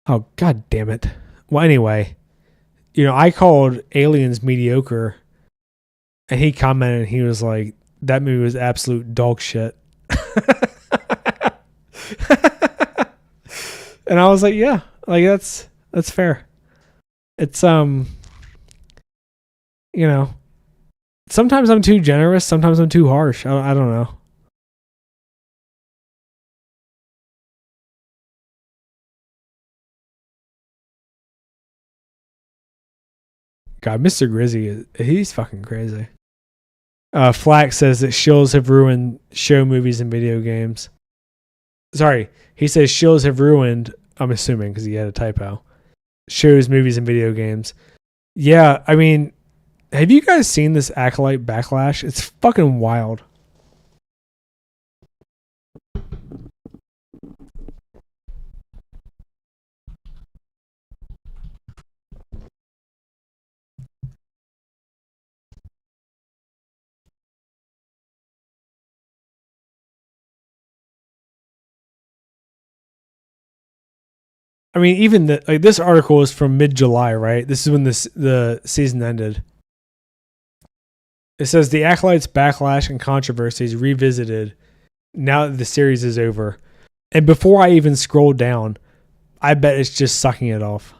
Oh, god damn it. Well, anyway, you know, I called Aliens mediocre, and he commented, and he was like, that movie was absolute dog shit. And I was like, yeah, like that's fair. It's you know, sometimes I'm too generous, sometimes I'm too harsh. I don't know. God, Mr. Grizzy, he's fucking crazy. Flack says that shills have ruined show movies and video games. Sorry, he says shills have ruined, I'm assuming because he had a typo, shows, movies, and video games. Yeah, I mean, have you guys seen this Acolyte backlash? It's fucking wild. I mean, even this article is from mid-July, right? This is when the season ended. It says the Acolyte's backlash and controversies revisited now that the series is over. And before I even scroll down, I bet it's just sucking it off.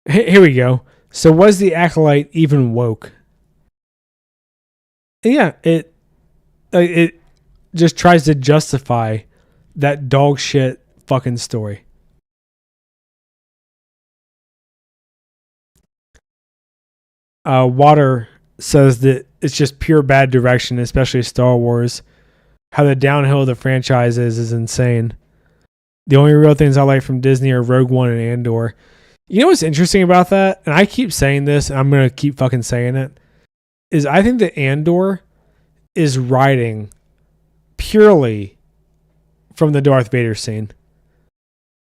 Here we go. So was the Acolyte even woke? And yeah, it just tries to justify that dog shit fucking story. Water says that it's just pure bad direction, especially Star Wars. How the downhill of the franchise is insane. The only real things I like from Disney are Rogue One and Andor. You know what's interesting about that? And I keep saying this, and I'm going to keep fucking saying it, is I think that Andor is writing purely from the Darth Vader scene.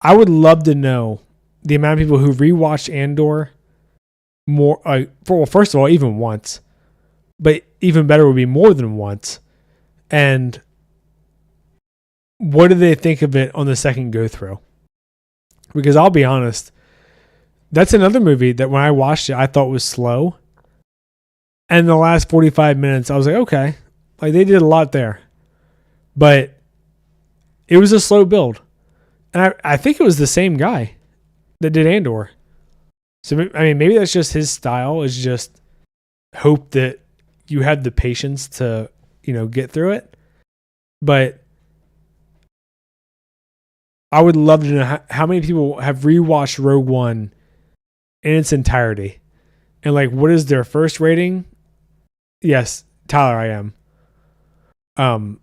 I would love to know the amount of people who rewatched Andor more, first of all, even once, but even better would be more than once. And what do they think of it on the second go through? Because I'll be honest, that's another movie that when I watched it, I thought was slow. And the last 45 minutes, I was like, okay, like they did a lot there, but it was a slow build. And I think it was the same guy that did Andor. So, I mean, maybe that's just his style, is just hope that you have the patience to, you know, get through it. But I would love to know how many people have rewatched Rogue One in its entirety. And like, what is their first rating? Yes, Tyler, I am.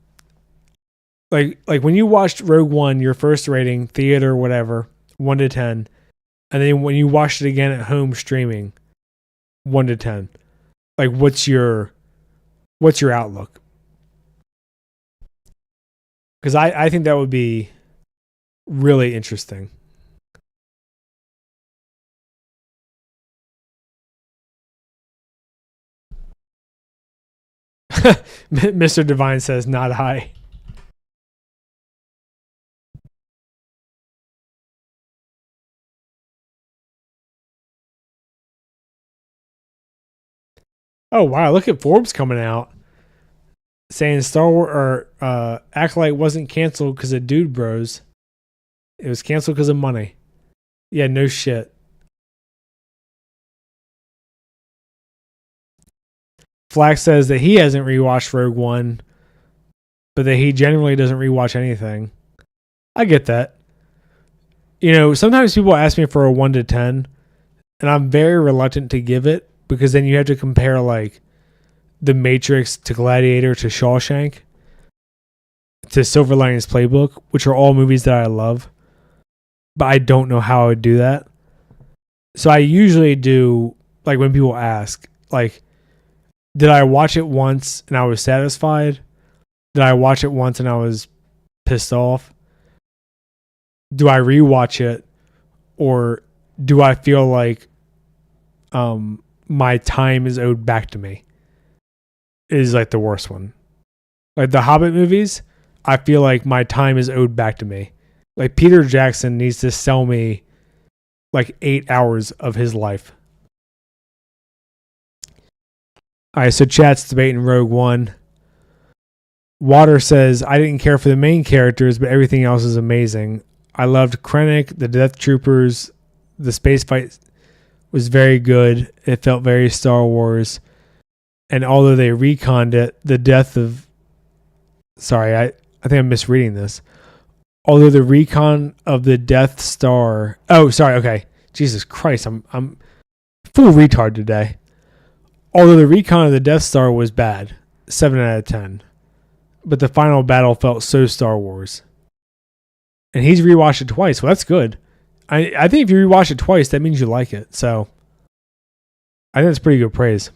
Like when you watched Rogue One, your first rating, theater, whatever, 1 to 10. And then when you watched it again at home streaming, 1 to 10. Like what's your outlook? Because I think that would be really interesting. Mr. Divine says not high. Oh wow, look at Forbes coming out saying Star Wars or Acolyte wasn't canceled because of Dude Bros. It was canceled because of money. Yeah, no shit. Flack says that he hasn't rewatched Rogue One, but that he generally doesn't rewatch anything. I get that. You know, sometimes people ask me for a 1 to 10, and I'm very reluctant to give it because then you have to compare like The Matrix to Gladiator to Shawshank to Silver Linings Playbook, which are all movies that I love, but I don't know how I would do that. So I usually do, like when people ask, like, did I watch it once and I was satisfied? Did I watch it once and I was pissed off? Do I rewatch it, or do I feel like my time is owed back to me? Is like the worst one. Like the Hobbit movies, I feel like my time is owed back to me. Like Peter Jackson needs to sell me like 8 hours of his life. All right, so chat's debating Rogue One. Water says, I didn't care for the main characters, but everything else is amazing. I loved Krennic, the Death Troopers. The space fight was very good. It felt very Star Wars. And although they reconned it, the death of... Sorry, I think I'm misreading this. Although the recon of the Death Star... Oh, sorry, okay. Jesus Christ, I'm full retard today. Although the recon of the Death Star was bad. 7 out of 10. But the final battle felt so Star Wars. And he's rewatched it twice. Well, that's good. I think if you rewatch it twice, that means you like it. So I think that's pretty good praise.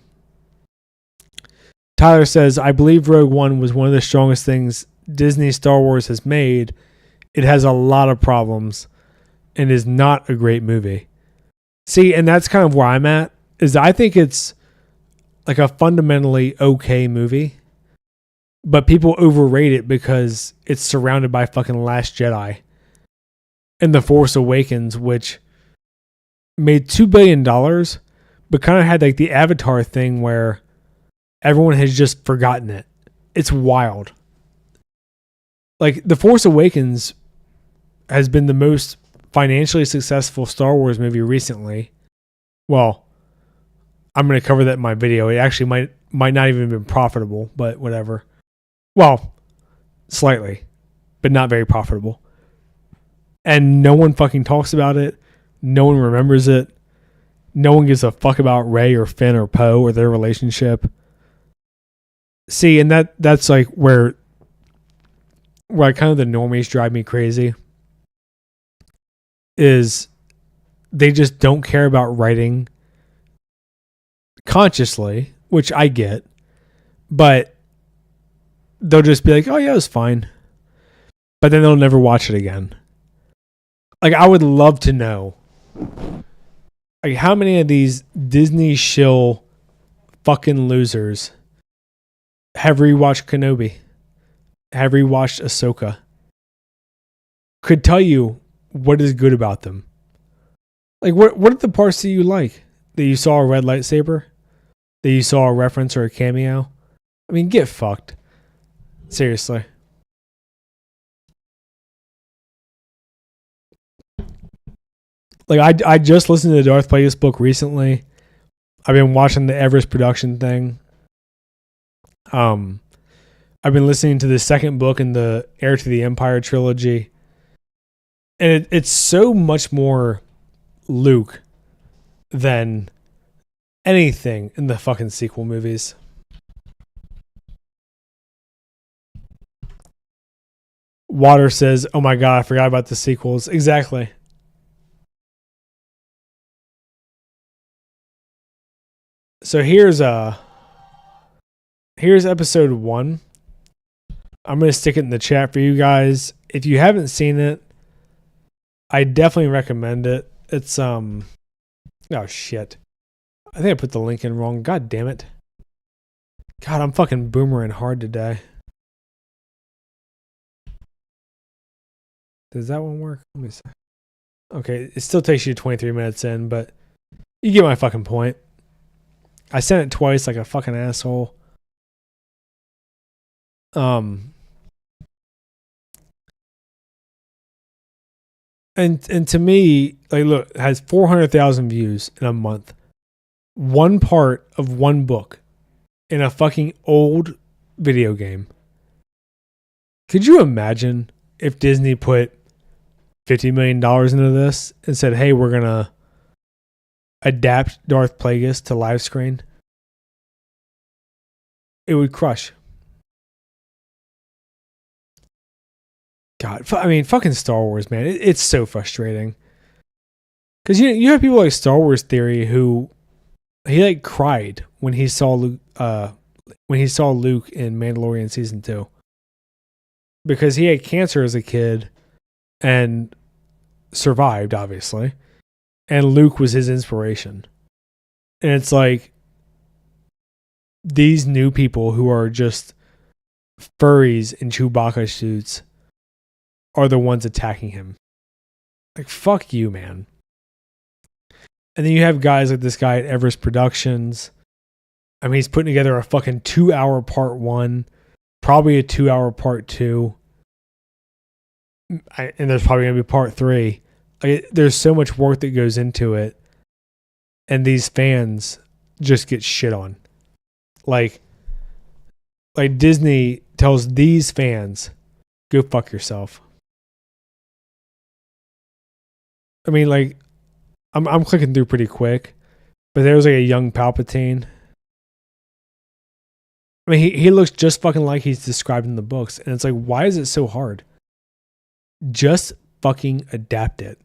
Tyler says, I believe Rogue One was one of the strongest things Disney Star Wars has made. It has a lot of problems and is not a great movie. See, and that's kind of where I'm at, is I think it's like a fundamentally okay movie, but people overrate it because it's surrounded by fucking Last Jedi and The Force Awakens, which made $2 billion, but kind of had like the Avatar thing where everyone has just forgotten it. It's wild. Like The Force Awakens has been the most financially successful Star Wars movie recently. Well, I'm going to cover that in my video. It actually might not even have been profitable, but whatever. Well, slightly, but not very profitable. And no one fucking talks about it. No one remembers it. No one gives a fuck about Rey or Finn or Poe or their relationship. See, and that's like where kind of the normies drive me crazy. Is they just don't care about writing consciously, which I get, but they'll just be like, oh yeah, it was fine. But then they'll never watch it again. Like, I would love to know, like, how many of these Disney shill fucking losers have rewatched Kenobi, have rewatched Ahsoka, could tell you what is good about them. Like, what are the parts that you like? That you saw a red lightsaber? That you saw a reference or a cameo? I mean, get fucked. Seriously. Like, I just listened to the Darth Plagueis book recently. I've been watching the Everest production thing. I've been listening to the second book in the Heir to the Empire trilogy. And it's so much more Luke than anything in the fucking sequel movies. Water says, oh my god, I forgot about the sequels. Exactly. So here's episode 1. I'm going to stick it in the chat for you guys. If you haven't seen it, I definitely recommend it. It's oh shit. I think I put the link in wrong. God damn it. God, I'm fucking boomering hard today. Does that one work? Let me see. Okay, it still takes you 23 minutes in, but you get my fucking point. I sent it twice like a fucking asshole. And to me, like, look, it has 400,000 views in a month. One part of one book in a fucking old video game. Could you imagine if Disney put $50 million into this and said, hey, we're going to adapt Darth Plagueis to live screen? It would crush. God, I mean, fucking Star Wars, man. It's so frustrating. Because you have people like Star Wars Theory who he like cried when he saw Luke, in Mandalorian season 2 because he had cancer as a kid and survived, obviously, and Luke was his inspiration. And it's like these new people who are just furries in Chewbacca suits are the ones attacking him. Like, fuck you, man. And then you have guys like this guy at Everest Productions. I mean, he's putting together a fucking 2-hour part 1, probably a 2-hour part 2. And there's probably going to be part 3. Like, there's so much work that goes into it. And these fans just get shit on. Like Disney tells these fans, go fuck yourself. I mean, like, I'm clicking through pretty quick, but there's like a young Palpatine. I mean, he looks just fucking like he's described in the books, and it's like, why is it so hard? Just fucking adapt it.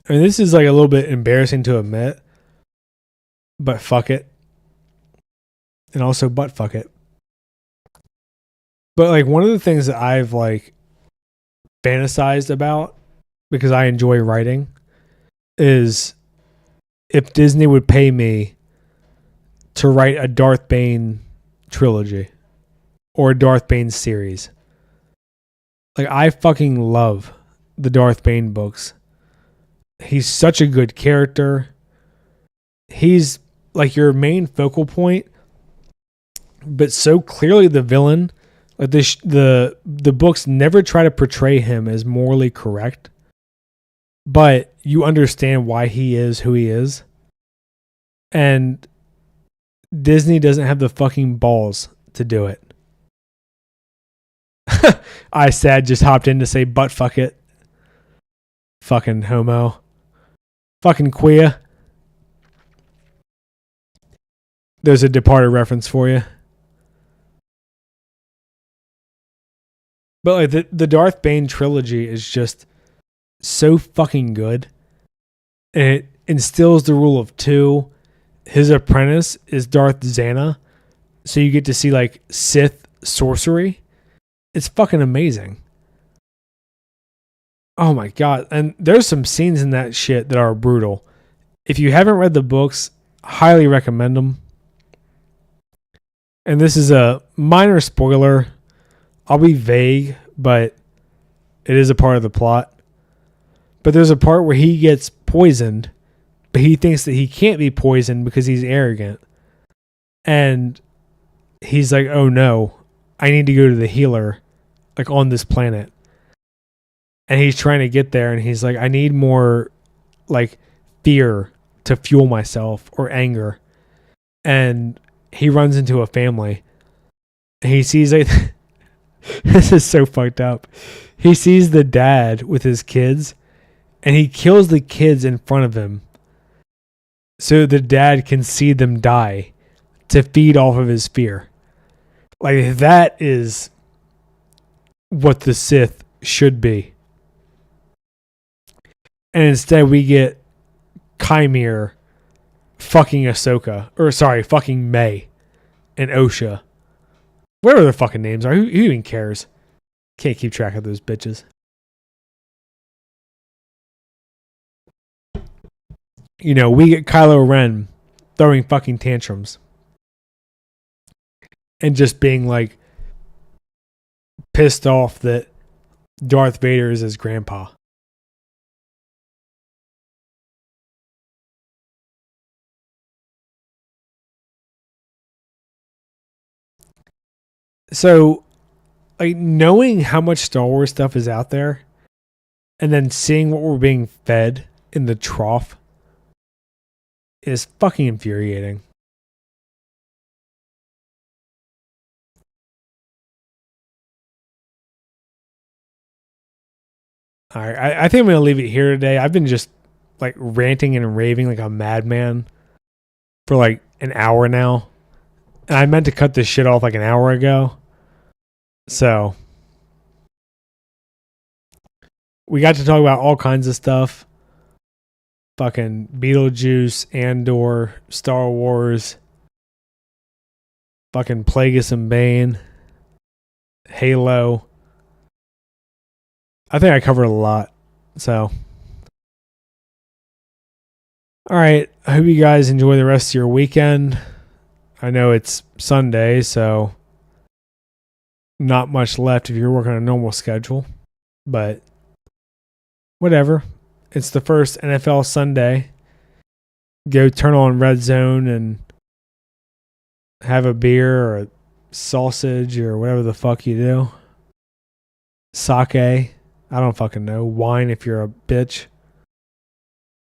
I mean, this is like a little bit embarrassing to admit, but fuck it. And also, but fuck it. But like, one of the things that I've like fantasized about because I enjoy writing is if Disney would pay me to write a Darth Bane trilogy or a Darth Bane series. Like, I fucking love the Darth Bane books. He's such a good character. He's like your main focal point, but so clearly the villain. Like, the books never try to portray him as morally correct, but you understand why he is who he is. And Disney doesn't have the fucking balls to do it. I sad just hopped in to say butt fuck it. Fucking homo. Fucking queer. There's a Departed reference for you. But like the Darth Bane trilogy is just so fucking good. And it instills the rule of 2. His apprentice is Darth Xana. So you get to see like Sith sorcery. It's fucking amazing. Oh my god. And there's some scenes in that shit that are brutal. If you haven't read the books, highly recommend them. And this is a minor spoiler. I'll be vague, but it is a part of the plot. But there's a part where he gets poisoned, but he thinks that he can't be poisoned because he's arrogant. And he's like, oh no, I need to go to the healer, like on this planet. And he's trying to get there, and he's like, I need more like fear to fuel myself or anger. And he runs into a family. And he sees like this is so fucked up. He sees the dad with his kids, and he kills the kids in front of him so the dad can see them die to feed off of his fear. Like, that is what the Sith should be. And instead we get Chimere fucking Ahsoka. Or sorry, fucking May and Osha. Whatever their fucking names are. Who even cares? Can't keep track of those bitches. You know, we get Kylo Ren throwing fucking tantrums. And just being like pissed off that Darth Vader is his grandpa. So, like, knowing how much Star Wars stuff is out there and then seeing what we're being fed in the trough is fucking infuriating. All right, I think I'm gonna leave it here today. I've been just like ranting and raving like a madman for like an hour now, and I meant to cut this shit off like an hour ago. So we got to talk about all kinds of stuff. Fucking Beetlejuice, Andor, Star Wars, fucking Plagueis and Bane, Halo. I think I covered a lot. So, all right. I hope you guys enjoy the rest of your weekend. I know it's Sunday, so not much left if you're working on a normal schedule, but whatever. It's the first NFL Sunday. Go turn on Red Zone and have a beer or a sausage or whatever the fuck you do. Sake. I don't fucking know. Wine if you're a bitch.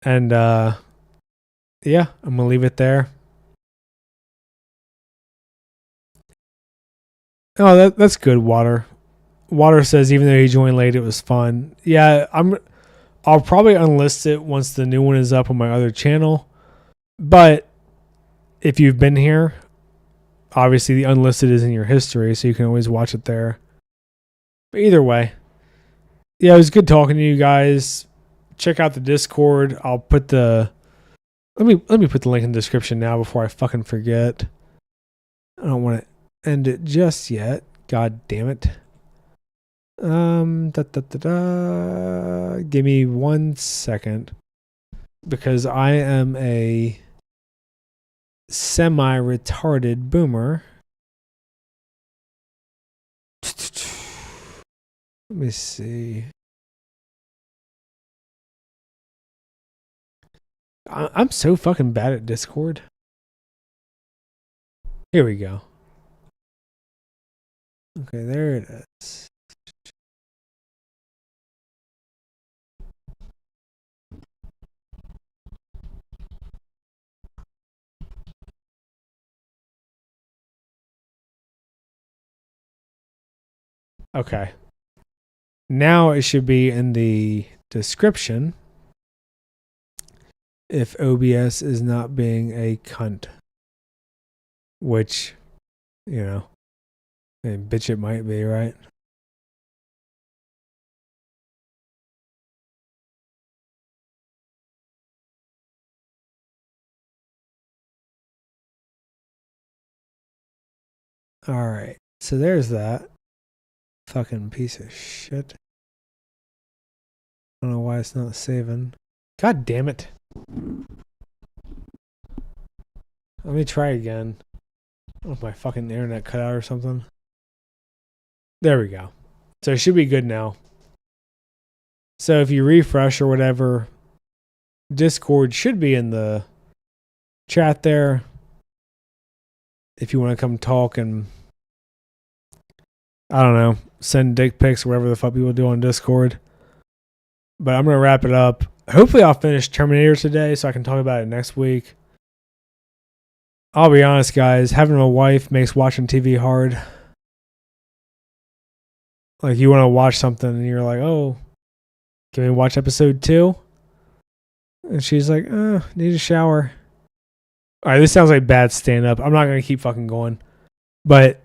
And yeah, I'm gonna leave it there. Oh, that's good. Water says even though he joined late, it was fun. Yeah, I'll probably unlist it once the new one is up on my other channel. But if you've been here, obviously the unlisted is in your history, so you can always watch it there. But either way, yeah, it was good talking to you guys. Check out the Discord. I'll put the let me put the link in the description now before I fucking forget. I don't want to end it just yet. God damn it. Give me 1 second because I am a semi-retarded boomer. Let me see. I'm so fucking bad at Discord. Here we go. Okay, there it is. Okay. Now it should be in the description if OBS is not being a cunt. Which, you know, bitch it might be, right? Alright. So there's that. Fucking piece of shit. I don't know why it's not saving. God damn it. Let me try again. I don't know if my fucking internet cut out or something. There we go. So it should be good now. So if you refresh or whatever, Discord should be in the chat there. If you want to come talk and, I don't know, send dick pics or whatever the fuck people do on Discord. But I'm going to wrap it up. Hopefully I'll finish Terminator today so I can talk about it next week. I'll be honest, guys. Having a wife makes watching TV hard. Like, you want to watch something and you're like, oh, can we watch episode 2? And she's like, need a shower. All right, this sounds like bad stand-up. I'm not going to keep fucking going. But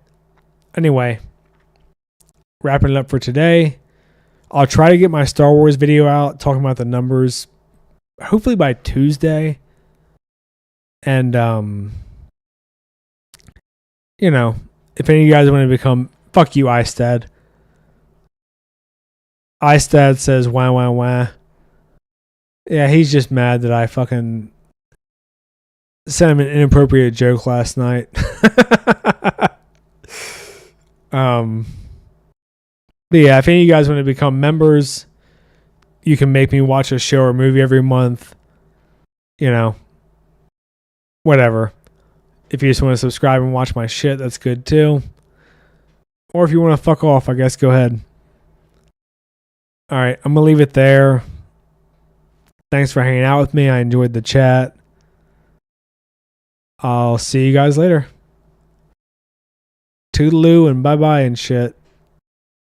anyway, wrapping it up for today. I'll try to get my Star Wars video out talking about the numbers hopefully by Tuesday. And, you know, if any of you guys want to become, fuck you, Istad. Istad says, wah, wah, wah. Yeah, he's just mad that I fucking sent him an inappropriate joke last night. But yeah, if any of you guys want to become members, you can make me watch a show or movie every month. You know, whatever. If you just want to subscribe and watch my shit, that's good too. Or if you want to fuck off, I guess go ahead. All right, I'm going to leave it there. Thanks for hanging out with me. I enjoyed the chat. I'll see you guys later. Toodaloo and bye-bye and shit.